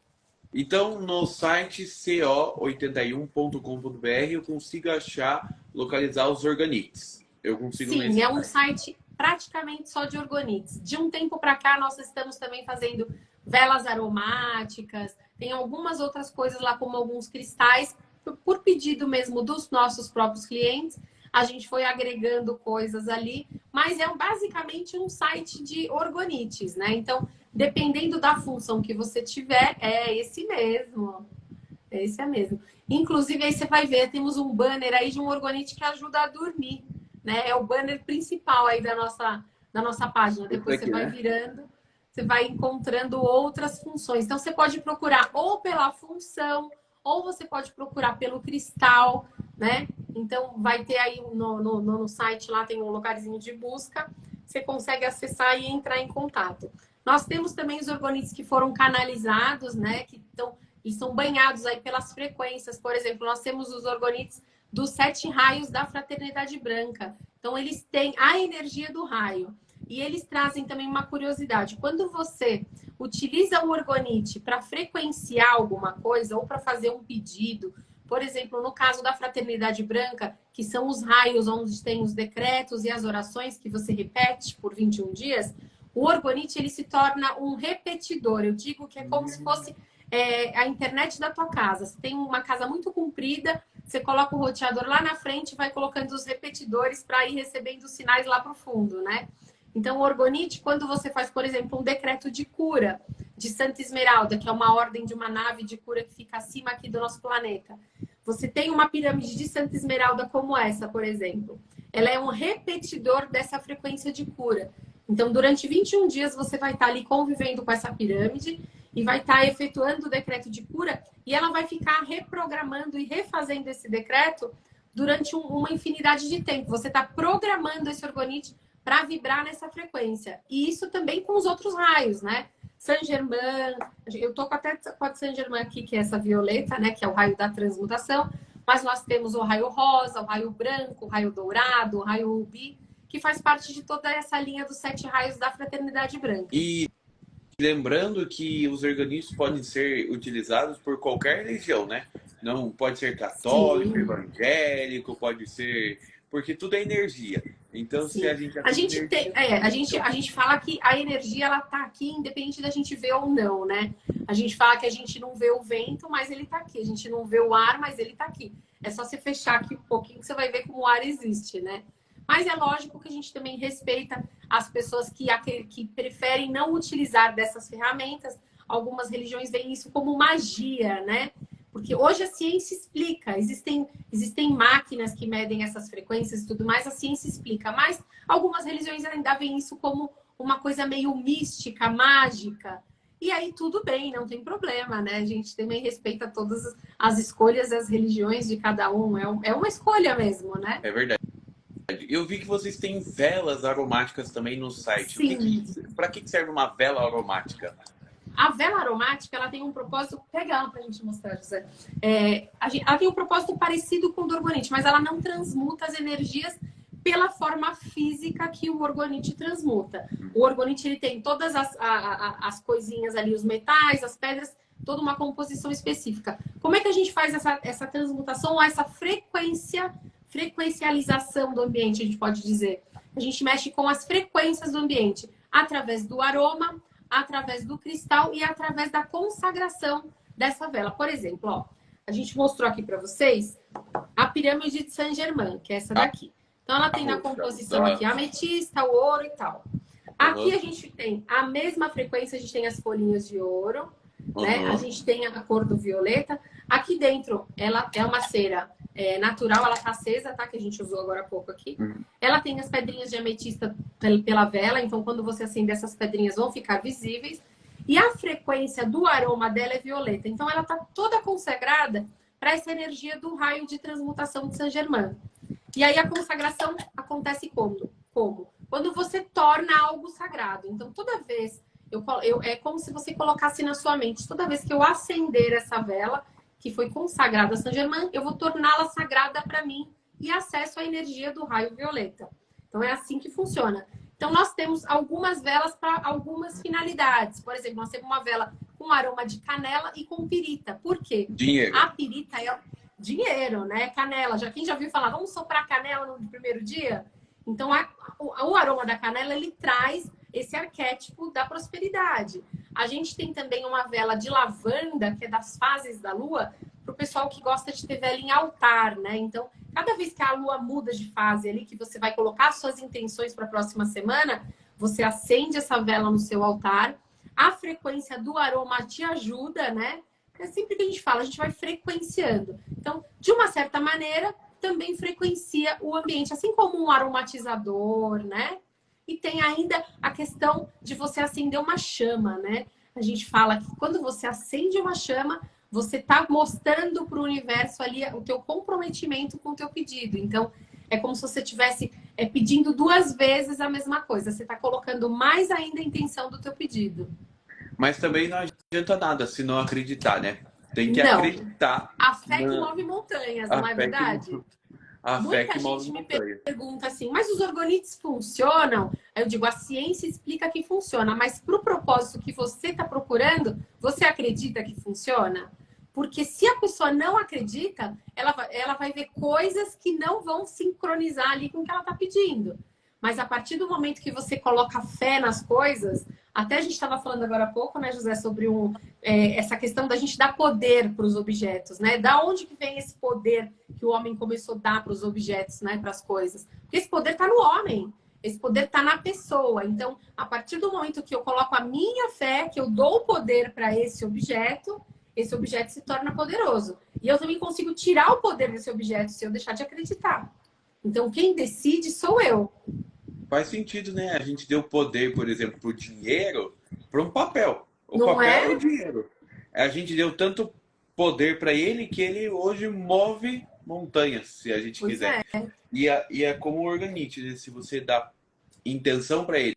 Então, no site co81.com.br eu consigo localizar os orgonites. Eu consigo. Sim, é um site praticamente só de orgonites. De um tempo para cá, nós estamos também fazendo velas aromáticas, tem algumas outras coisas lá, como alguns cristais, por pedido mesmo dos nossos próprios clientes. A gente foi agregando coisas ali, mas é basicamente um site de orgonites, né? Então, dependendo da função que você tiver, é esse mesmo. Esse é mesmo. Inclusive, aí você vai ver, temos um banner aí de um orgonite que ajuda a dormir, né? É o banner principal aí da nossa página. Depois você vai virando, você vai encontrando outras funções. Então, você pode procurar ou pela função, ou você pode procurar pelo cristal, né? Então, vai ter aí no site lá, tem um lugarzinho de busca. Você consegue acessar e entrar em contato. Nós temos também os orgonites que foram canalizados, né? Eles são banhados aí pelas frequências. Por exemplo, nós temos os orgonites dos 7 raios da Fraternidade Branca. Então, eles têm a energia do raio. E eles trazem também uma curiosidade. Quando você utiliza o orgonite para frequenciar alguma coisa ou para fazer um pedido, por exemplo, no caso da Fraternidade Branca, que são os raios onde tem os decretos e as orações que você repete por 21 dias, o orgonite ele se torna um repetidor. Eu digo que é como se fosse a internet da tua casa. Você tem uma casa muito comprida, você coloca o roteador lá na frente e vai colocando os repetidores para ir recebendo os sinais lá para o fundo, né? Então, o orgonite, quando você faz, por exemplo, um decreto de cura de Santa Esmeralda, que é uma ordem de uma nave de cura que fica acima aqui do nosso planeta, você tem uma pirâmide de Santa Esmeralda como essa, por exemplo. Ela é um repetidor dessa frequência de cura. Então, durante 21 dias, você vai estar ali convivendo com essa pirâmide e vai estar efetuando o decreto de cura e ela vai ficar reprogramando e refazendo esse decreto durante uma infinidade de tempo. Você está programando esse orgonite para vibrar nessa frequência. E isso também com os outros raios, né? Saint-Germain, eu tô até com a Saint-Germain aqui, que é essa violeta, né? Que é o raio da transmutação. Mas nós temos o raio rosa, o raio branco, o raio dourado, o raio rubi, que faz parte de toda essa linha dos 7 raios da fraternidade branca. E lembrando que os organismos podem ser utilizados por qualquer religião, né? Não pode ser católico, Sim. evangélico, pode ser... Porque tudo é energia. Então, Sim. se a gente... A gente fala que a energia, ela tá aqui, independente da gente ver ou não, né? A gente fala que a gente não vê o vento, mas ele tá aqui. A gente não vê o ar, mas ele tá aqui. É só você fechar aqui um pouquinho que você vai ver como o ar existe, né? Mas é lógico que a gente também respeita as pessoas que preferem não utilizar dessas ferramentas. Algumas religiões veem isso como magia, né? Porque hoje a ciência explica, existem máquinas que medem essas frequências e tudo mais, a ciência explica, mas algumas religiões ainda veem isso como uma coisa meio mística, mágica. E aí tudo bem, não tem problema, né? A gente também respeita todas as escolhas e as religiões de cada um, é uma escolha mesmo, né? É verdade. Eu vi que vocês têm velas aromáticas também no site. Sim. Para que serve uma vela aromática? A vela aromática, ela tem um propósito... Pega ela pra gente mostrar, José. Ela tem um propósito parecido com o do orgonite, mas ela não transmuta as energias pela forma física que o orgonite transmuta. O orgonite, ele tem todas as coisinhas ali, os metais, as pedras, toda uma composição específica. Como é que a gente faz essa transmutação ou essa frequencialização do ambiente, a gente pode dizer? A gente mexe com as frequências do ambiente, através do aroma, através do cristal e através da consagração dessa vela. Por exemplo, ó, a gente mostrou aqui para vocês a pirâmide de Saint-Germain, que é essa daqui. Então, ela tem na composição aqui a ametista, o ouro e tal. Aqui a gente tem a mesma frequência, a gente tem as folhinhas de ouro, né? A gente tem a cor do violeta. Aqui dentro, ela é uma cera natural, ela tá acesa, tá? Que a gente usou agora há pouco aqui. Ela tem as pedrinhas de ametista pela vela, então quando você acender essas pedrinhas vão ficar visíveis. E a frequência do aroma dela é violeta. Então ela tá toda consagrada para essa energia do raio de transmutação de Saint-Germain. E aí a consagração acontece como? Quando você torna algo sagrado. Então toda vez, é como se você colocasse na sua mente, toda vez que eu acender essa vela, que foi consagrada a Saint-Germain, eu vou torná-la sagrada para mim e acesso à energia do raio violeta. Então, é assim que funciona. Então, nós temos algumas velas para algumas finalidades. Por exemplo, nós temos uma vela com aroma de canela e com pirita. Por quê? Dinheiro. A pirita é dinheiro, né? Canela. Quem já ouviu falar, vamos soprar canela no primeiro dia? Então, o aroma da canela, ele traz esse arquétipo da prosperidade. A gente tem também uma vela de lavanda, que é das fases da lua, para o pessoal que gosta de ter vela em altar, né? Então, cada vez que a lua muda de fase ali, que você vai colocar suas intenções para a próxima semana, você acende essa vela no seu altar. A frequência do aroma te ajuda, né? É sempre que a gente fala, a gente vai frequenciando. Então, de uma certa maneira, também frequencia o ambiente, assim como um aromatizador, né? E tem ainda a questão de você acender uma chama, né? A gente fala que quando você acende uma chama, você está mostrando para o universo ali o teu comprometimento com o teu pedido. Então, é como se você estivesse pedindo 2 vezes a mesma coisa. Você está colocando mais ainda a intenção do teu pedido. Mas também não adianta nada se não acreditar, né? Tem que Não. acreditar. A fé que move montanhas, não é verdade? A fé que Muita gente me pergunta assim, mas os orgonites funcionam? Aí eu digo, a ciência explica que funciona, mas para o propósito que você está procurando, você acredita que funciona? Porque se a pessoa não acredita, ela vai ver coisas que não vão sincronizar ali com o que ela está pedindo. Mas a partir do momento que você coloca fé nas coisas, até a gente estava falando agora há pouco, né, José, sobre essa questão da gente dar poder para os objetos, né? Da onde que vem esse poder que o homem começou a dar para os objetos, né, para as coisas? Porque esse poder está no homem. Esse poder está na pessoa. Então, a partir do momento que eu coloco a minha fé, que eu dou o poder para esse objeto se torna poderoso. E eu também consigo tirar o poder desse objeto se eu deixar de acreditar. Então, quem decide sou eu. Faz sentido, né? A gente deu poder, por exemplo, pro dinheiro, para um papel. O Não papel é? é o dinheiro. A gente deu tanto poder para ele que ele hoje move montanhas, se a gente Pois quiser. é. E é como o Orgonite, né? Se você dá intenção para ele,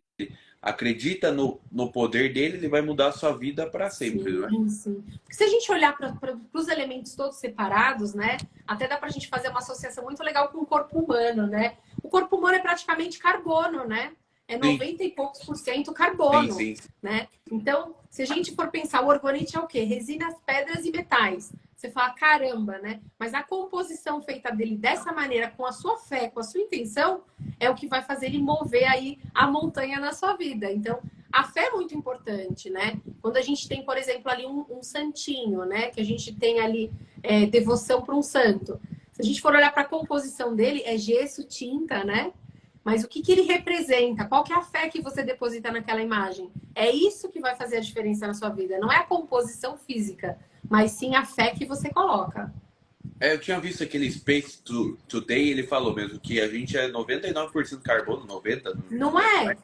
acredita no poder dele, ele vai mudar a sua vida para sempre, não é? Sim, sim. Porque se a gente olhar para os elementos todos separados, né? Até dá para a gente fazer uma associação muito legal com o corpo humano, né? O corpo humano é praticamente carbono, né? É 90 e poucos % carbono, Sim, sim. né? Então, se a gente for pensar, o orgonite é o quê? Resinas, pedras e metais. Você fala, caramba, né? Mas a composição feita dele dessa maneira, com a sua fé, com a sua intenção, é o que vai fazer ele mover aí a montanha na sua vida. Então, a fé é muito importante, né? Quando a gente tem, por exemplo, ali um santinho, né? Que a gente tem ali devoção para um santo. Se a gente for olhar para a composição dele, é gesso, tinta, né? Mas o que ele representa? Qual que é a fé que você deposita naquela imagem? É isso que vai fazer a diferença na sua vida. Não é a composição física, mas sim a fé que você coloca. Eu tinha visto aquele Space Today, ele falou mesmo que a gente é 99% carbono, 90%. Não é?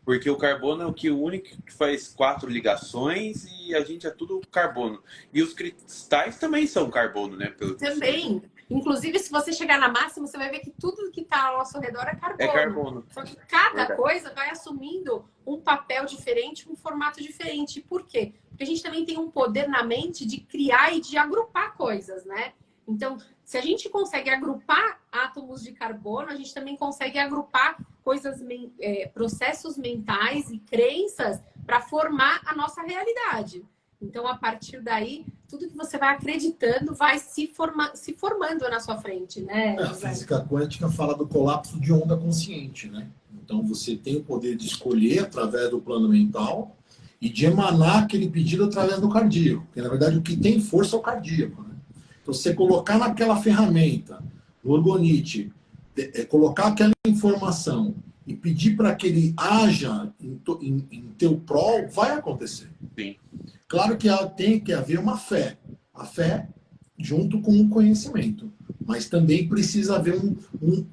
Porque o carbono é o único que faz 4 ligações e a gente é tudo carbono. E os cristais também são carbono, né? Também. Inclusive, se você chegar na máxima, você vai ver que tudo que está ao nosso redor é carbono. É carbono. Só que cada Verdade. coisa vai assumindo um papel diferente, um formato diferente. Por quê? Porque a gente também tem um poder na mente de criar e de agrupar coisas, né? Então, se a gente consegue agrupar átomos de carbono, a gente também consegue agrupar processos mentais e crenças para formar a nossa realidade. Então, a partir daí, tudo que você vai acreditando vai se formando na sua frente, né? A física quântica fala do colapso de onda consciente, né? Então, você tem o poder de escolher através do plano mental e de emanar aquele pedido através do cardíaco. Porque, na verdade, o que tem força é o cardíaco, né? Então, você colocar naquela ferramenta, no orgonite, colocar aquela informação e pedir para que ele haja em teu prol, vai acontecer. Sim. Claro que tem que haver uma fé. A fé junto com o conhecimento. Mas também precisa haver,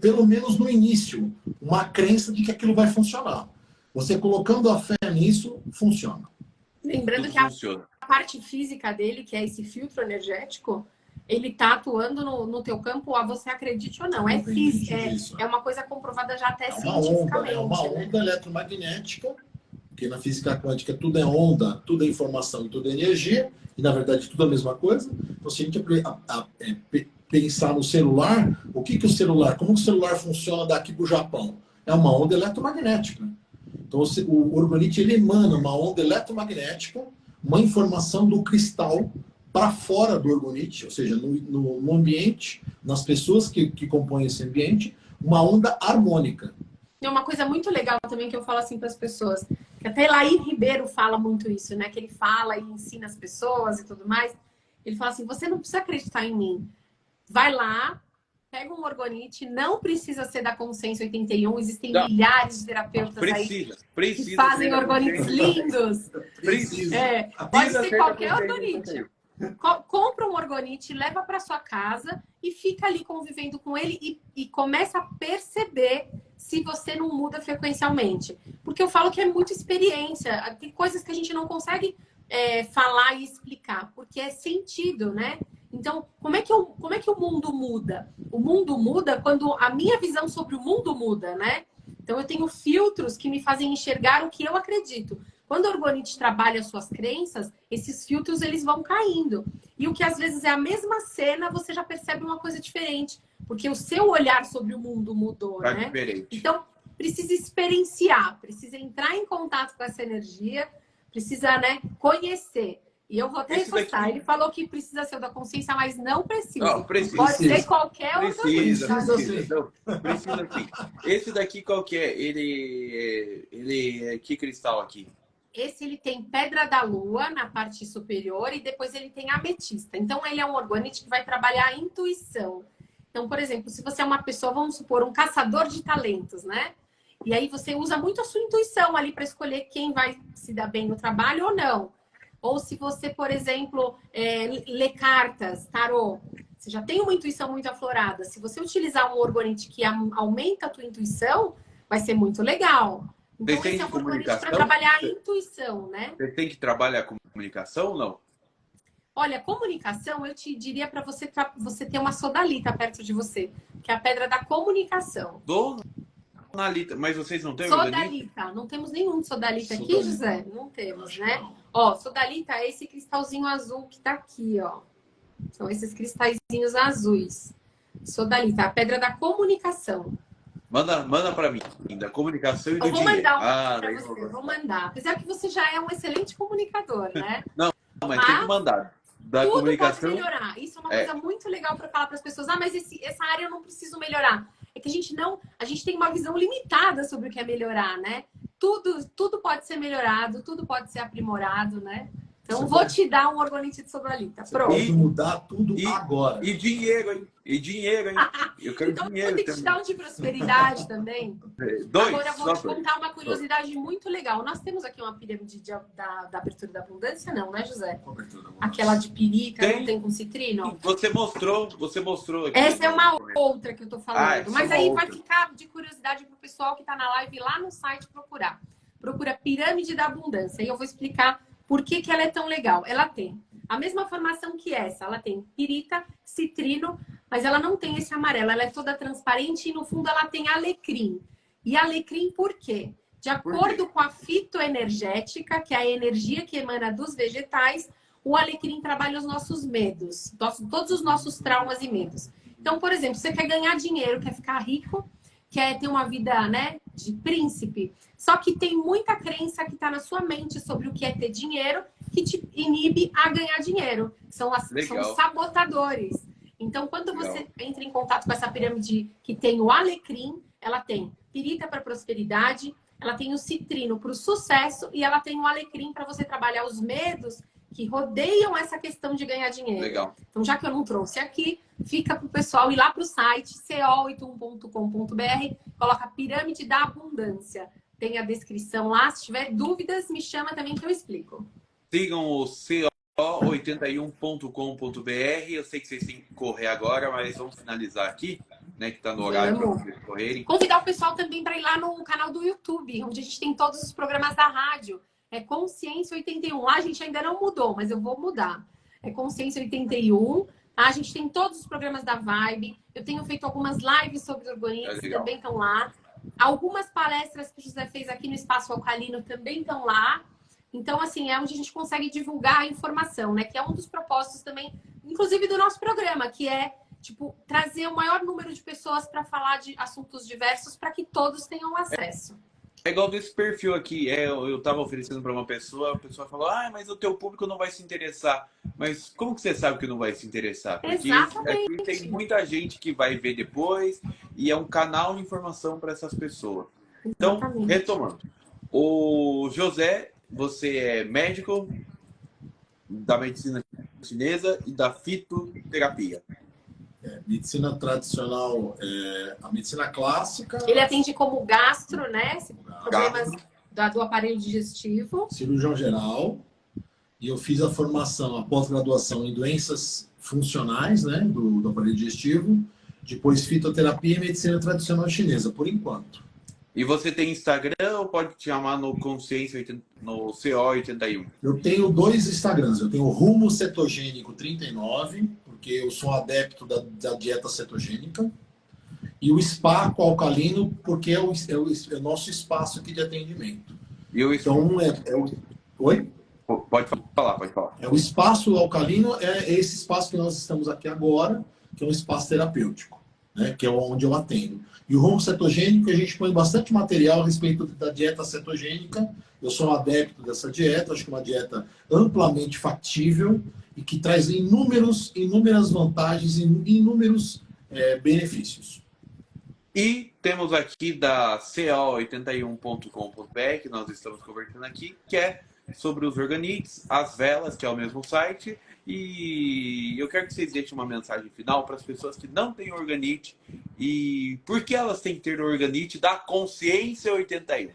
pelo menos no início, uma crença de que aquilo vai funcionar. Você colocando a fé nisso, funciona. Lembrando Tudo que funciona. a parte física dele, que é esse filtro energético, ele está atuando no teu campo, a você acredite ou não. É física, é uma coisa comprovada já até cientificamente. É uma onda eletromagnética, porque na física quântica tudo é onda, tudo é informação e tudo é energia, e na verdade tudo é a mesma coisa. Então, se a gente pensar no celular, como que o celular funciona daqui para o Japão? É uma onda eletromagnética. Então, o orgonite ele emana uma onda eletromagnética, uma informação do cristal para fora do orgonite, ou seja, no ambiente, nas pessoas que compõem esse ambiente, uma onda harmônica. E uma coisa muito legal também que eu falo assim para as pessoas, que até Lair Ribeiro fala muito isso, né? Que ele fala e ensina as pessoas e tudo mais. Ele fala assim, você não precisa acreditar em mim. Vai lá, pega um orgonite, não precisa ser da Consciência 81, existem milhares de terapeutas aí que fazem orgonites lindos. Precisa. Pode ser qualquer orgonite. Compra um orgonite, leva para sua casa e fica ali convivendo com ele e começa a perceber se você não muda frequencialmente. Porque eu falo que é muita experiência. Tem coisas que a gente não consegue falar e explicar, porque é sentido, né? Então, como é que o mundo muda? O mundo muda quando a minha visão sobre o mundo muda, né? Então, eu tenho filtros que me fazem enxergar o que eu acredito. Quando o orgonite trabalha as suas crenças, esses filtros eles vão caindo. E o que às vezes é a mesma cena, você já percebe uma coisa diferente. Porque o seu olhar sobre o mundo mudou, né? Diferente. Então, precisa experienciar, precisa entrar em contato com essa energia, precisa, né, conhecer. E eu vou até reforçar. Ele falou que precisa ser o da consciência, mas não precisa. Não, precisa. Pode ser qualquer outro. Precisa sim. Esse daqui qual que é? Ele é que cristal aqui? Esse ele tem pedra da lua na parte superior e depois ele tem ametista. Então ele é um orgonite que vai trabalhar a intuição. Então, por exemplo, se você é uma pessoa, vamos supor, um caçador de talentos, né? E aí você usa muito a sua intuição ali para escolher quem vai se dar bem no trabalho ou não. Ou se você, por exemplo, lê cartas, tarô, você já tem uma intuição muito aflorada. Se você utilizar um orgonite que aumenta a tua intuição, vai ser muito legal. Então, esse é um orgonite para trabalhar a intuição, né? Você tem que trabalhar com comunicação ou não? Olha, comunicação, eu te diria para você ter uma sodalita perto de você, que é a pedra da comunicação. Sodalita, mas vocês não têm Sodalita, não temos nenhum sodalita aqui, José? Não temos, né? Ó, sodalita é esse cristalzinho azul que tá aqui, ó. São esses cristalzinhos azuis. Sodalita, a pedra da comunicação. Manda para mim, da comunicação e do dinheiro. Eu vou dinheiro. mandar um para você, vou mandar. Apesar que você já é um excelente comunicador, né? Não, mas tem que mandar. Da tudo comunicação... pode melhorar. Isso é uma coisa muito legal para falar para as pessoas. Ah, mas essa área eu não preciso melhorar. É que a gente tem uma visão limitada sobre o que é melhorar, né? Tudo pode ser melhorado, tudo pode ser aprimorado, né? Então, vou te dar um orgonite de sodalita. Pronto. Pode mudar tudo agora. E dinheiro, hein? Eu quero então, dinheiro. Vou ter que te dar um de prosperidade também. Agora, eu vou te contar uma curiosidade muito legal. Nós temos aqui uma pirâmide da abertura da abundância, não, né, José? Aquela de pirita, não tem com citrino? Você mostrou aqui. Essa é uma outra que eu tô falando. Mas aí vai ficar de curiosidade pro pessoal que tá na live lá no site procurar. Procura Pirâmide da Abundância. E eu vou explicar por que ela é tão legal. Ela tem a mesma formação que essa. Ela tem pirita, citrino, mas ela não tem esse amarelo. Ela é toda transparente e no fundo ela tem alecrim. E alecrim por quê? De acordo com a fitoenergética, que é a energia que emana dos vegetais, o alecrim trabalha os nossos medos, todos os nossos traumas e medos. Então, por exemplo, você quer ganhar dinheiro, quer ficar rico, quer ter uma vida, né, de príncipe, só que tem muita crença que está na sua mente sobre o que é ter dinheiro que te inibe a ganhar dinheiro. São os sabotadores. Então, quando você entra em contato com essa pirâmide que tem o alecrim, ela tem pirita para prosperidade, ela tem o citrino para o sucesso e ela tem o alecrim para você trabalhar os medos que rodeiam essa questão de ganhar dinheiro. Legal. Então, já que eu não trouxe aqui, fica para o pessoal ir lá para o site co81.com.br, coloca Pirâmide da Abundância. Tem a descrição lá. Se tiver dúvidas, me chama também que eu explico. Sigam o co81.com.br. Eu sei que vocês têm que correr agora, mas vamos finalizar aqui, né? Que está no horário para vocês correrem. Convidar o pessoal também para ir lá no canal do YouTube, onde a gente tem todos os programas da rádio. É Consciência 81. Lá a gente ainda não mudou, mas eu vou mudar. É Consciência 81. A gente tem todos os programas da Vibe. Eu tenho feito algumas lives sobre orgonites, também estão lá. Algumas palestras que o José fez aqui no Espaço Alcalino também estão lá. Então, assim, é onde a gente consegue divulgar a informação, né? Que é um dos propósitos também, inclusive do nosso programa, que é, tipo, trazer o maior número de pessoas para falar de assuntos diversos para que todos tenham acesso. É igual desse perfil aqui. Eu estava oferecendo para uma pessoa, a pessoa falou: ah, mas o teu público não vai se interessar. Mas como que você sabe que não vai se interessar? Porque aqui tem muita gente que vai ver depois e é um canal de informação para essas pessoas. Então, retomando. O José, você é médico da medicina chinesa e da fitoterapia. Medicina tradicional, a medicina clássica. Ele atende como gastro, né? Problemas do aparelho digestivo. Cirurgião geral. E eu fiz a formação, a pós-graduação em doenças funcionais, né? Do aparelho digestivo. Depois fitoterapia e medicina tradicional chinesa, por enquanto. E você tem Instagram ou pode te chamar no Consciência, no CO81? Eu tenho 2 Instagrams. Eu tenho o Rumo Cetogênico 39, porque eu sou adepto da dieta cetogênica. E o Spa Alcalino, porque é o nosso espaço aqui de atendimento. Então, Oi? Pode falar. O espaço alcalino é esse espaço que nós estamos aqui agora, que é um espaço terapêutico, né? Que é onde eu atendo. E o rumo cetogênico, a gente põe bastante material a respeito da dieta cetogênica. Eu sou um adepto dessa dieta, acho que é uma dieta amplamente factível e que traz inúmeras vantagens e inúmeros benefícios. E temos aqui da co81.com.br, que nós estamos conversando aqui, que é sobre os Organites, as velas, que é o mesmo site. E eu quero que vocês deixem uma mensagem final para as pessoas que não têm Organite e por que elas têm que ter o Organite da Consciência 81.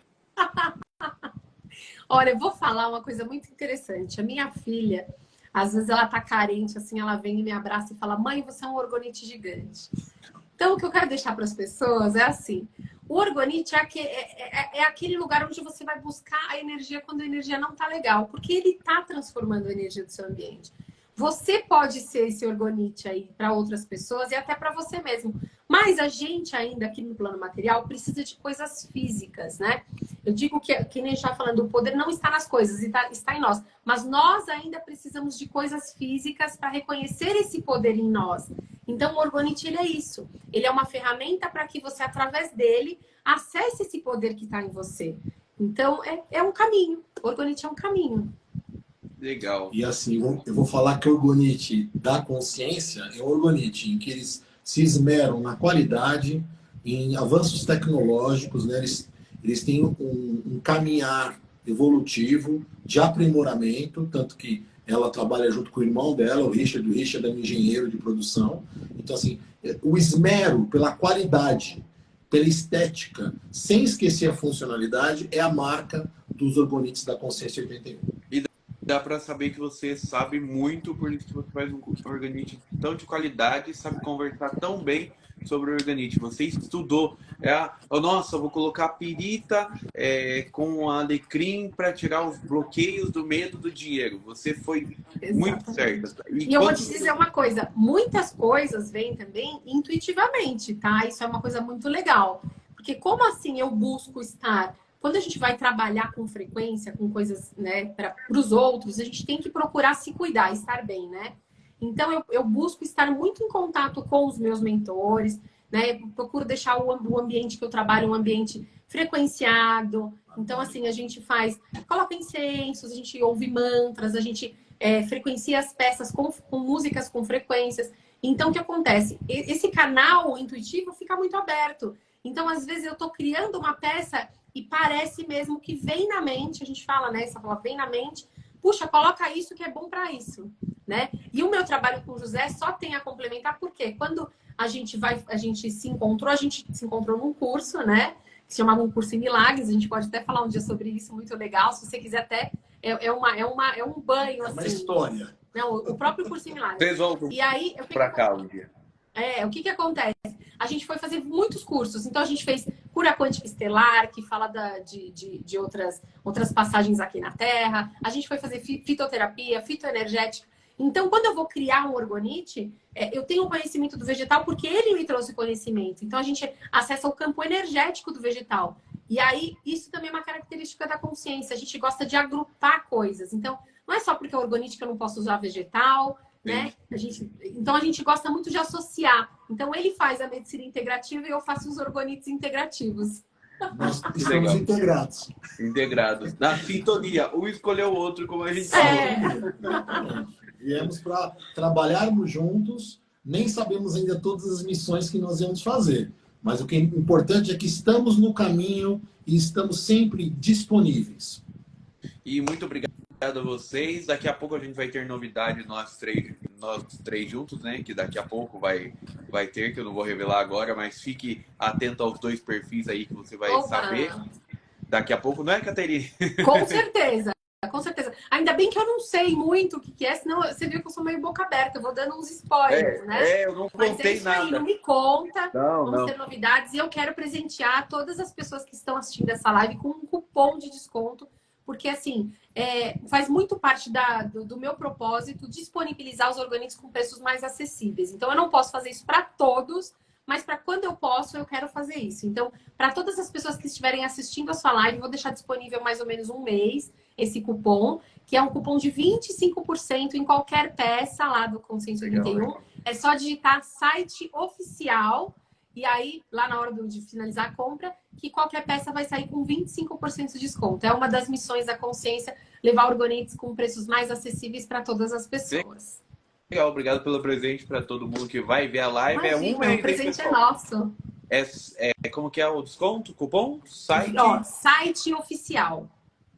Olha, eu vou falar uma coisa muito interessante. A minha filha, às vezes ela tá carente, assim, ela vem e me abraça e fala: mãe, você é um orgonite gigante. Então, o que eu quero deixar para as pessoas é assim: o orgonite é aquele lugar onde você vai buscar a energia quando a energia não tá legal, porque ele tá transformando a energia do seu ambiente. Você pode ser esse orgonite aí para outras pessoas e até para você mesmo. Mas a gente ainda aqui no plano material precisa de coisas físicas, né? Eu digo que nem a gente está falando, o poder não está nas coisas, está em nós. Mas nós ainda precisamos de coisas físicas para reconhecer esse poder em nós. Então o orgonite, ele é isso. Ele é uma ferramenta para que você, através dele, acesse esse poder que está em você. Então é um caminho. O orgonite é um caminho. Legal. E assim, eu vou falar que o orgonite da consciência é um orgonite em que eles se esmeram na qualidade, em avanços tecnológicos, né? Eles têm um caminhar evolutivo de aprimoramento, tanto que ela trabalha junto com o irmão dela, o Richard é um engenheiro de produção. Então, assim, o esmero pela qualidade, pela estética, sem esquecer a funcionalidade, é a marca dos orgonites da Consciência 81. Dá para saber que você sabe muito, por isso que você faz um organite tão de qualidade e sabe conversar tão bem sobre o organite. Você estudou. Nossa, eu vou colocar pirita com alecrim para tirar os bloqueios do medo do dinheiro. Você foi muito certa. E eu vou te dizer uma coisa, muitas coisas vêm também intuitivamente, tá? Isso é uma coisa muito legal. Porque como assim eu busco estar... Quando a gente vai trabalhar com frequência, com coisas, né, para os outros, a gente tem que procurar se cuidar, estar bem, né? Então, eu busco estar muito em contato com os meus mentores, né? Eu procuro deixar o ambiente que eu trabalho um ambiente frequenciado. Então, assim, a gente coloca incensos, a gente ouve mantras, a gente frequencia as peças com músicas com frequências. Então, o que acontece? Esse canal intuitivo fica muito aberto. Então, às vezes, eu estou criando uma peça e parece mesmo que vem na mente, a gente fala, né? Essa palavra vem na mente, puxa, coloca isso que é bom para isso, né? E o meu trabalho com o José só tem a complementar, porque quando a gente se encontrou num curso, né? Que se chamava um curso em milagres, a gente pode até falar um dia sobre isso, muito legal. Se você quiser até, é um banho, assim. É uma história. Não, o próprio curso em milagres. Vocês vão para cá um dia. O que acontece? A gente foi fazer muitos cursos. Então, a gente fez cura quântica estelar, que fala de outras passagens aqui na Terra. A gente foi fazer fitoterapia, fitoenergética. Então, quando eu vou criar um orgonite, eu tenho o conhecimento do vegetal porque ele me trouxe conhecimento. Então, a gente acessa o campo energético do vegetal. E aí, isso também é uma característica da consciência. A gente gosta de agrupar coisas. Então, não é só porque é orgonite que eu não posso usar vegetal, né? Então a gente gosta muito de associar. Então ele faz a medicina integrativa e eu faço os orgonites integrativos. Nós estamos integrados. Integrados. Na sintonia. Um escolheu o outro, como a gente falou. Viemos para trabalharmos juntos. Nem sabemos ainda todas as missões que nós vamos fazer. Mas o que é importante é que estamos no caminho e estamos sempre disponíveis. E muito obrigado a vocês. Daqui a pouco a gente vai ter novidade nós três juntos, né? Que daqui a pouco vai ter, que eu não vou revelar agora, mas fique atento aos 2 perfis aí que você vai saber. Daqui a pouco, não é, Caterine? Com certeza. Com certeza. Ainda bem que eu não sei muito o que é, senão você viu que eu sou meio boca aberta. Eu vou dando uns spoilers, né? Eu não contei nada. Aí, não me conta. Vão ter novidades. E eu quero presentear todas as pessoas que estão assistindo essa live com um cupom de desconto. Porque, assim, faz muito parte do meu propósito disponibilizar os orgânicos com preços mais acessíveis. Então, eu não posso fazer isso para todos, mas para quando eu posso, eu quero fazer isso. Então, para todas as pessoas que estiverem assistindo a sua live, eu vou deixar disponível mais ou menos um mês esse cupom, que é um cupom de 25% em qualquer peça lá do Consciência 81. É só digitar site oficial. E aí, lá na hora de finalizar a compra, que qualquer peça vai sair com 25% de desconto. É uma das missões da consciência, levar orgonites com preços mais acessíveis para todas as pessoas. Legal, obrigado pelo presente para todo mundo que vai ver a live. Imagina, um mês, o presente é nosso. Como que é o desconto? Cupom? Site oficial.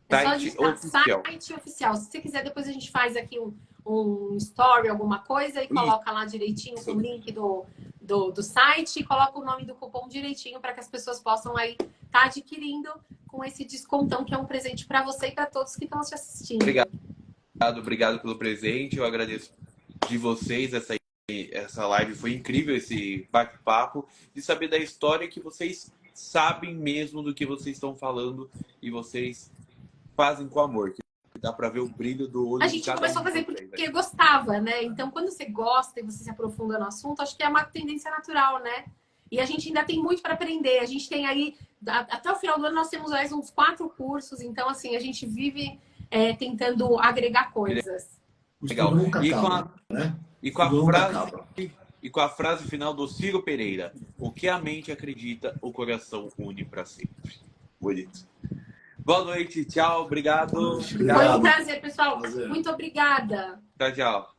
É só Site digitar oficial. site oficial. Se você quiser, depois a gente faz aqui um story, alguma coisa, e coloca lá direitinho com o link do site e coloca o nome do cupom direitinho para que as pessoas possam aí estar adquirindo com esse descontão, que é um presente para você e para todos que estão te assistindo. Obrigado pelo presente. Eu agradeço de vocês. Essa live foi incrível, esse bate-papo, de saber da história que vocês sabem mesmo do que vocês estão falando e vocês fazem com amor. Dá para ver o brilho do olho A de gente cada começou a fazer porque gostava, né? Então, quando você gosta e você se aprofunda no assunto, acho que é uma tendência natural, né? E a gente ainda tem muito para aprender. A gente tem aí, até o final do ano, nós temos mais uns 4 cursos. Então, assim, a gente vive tentando agregar coisas. Legal. Nunca acaba, né? E com a frase final do Ciro Pereira: o que a mente acredita, o coração une para sempre. Bonito. Boa noite, tchau, obrigado. Foi um prazer, pessoal. Muito obrigada. Tchau, tchau.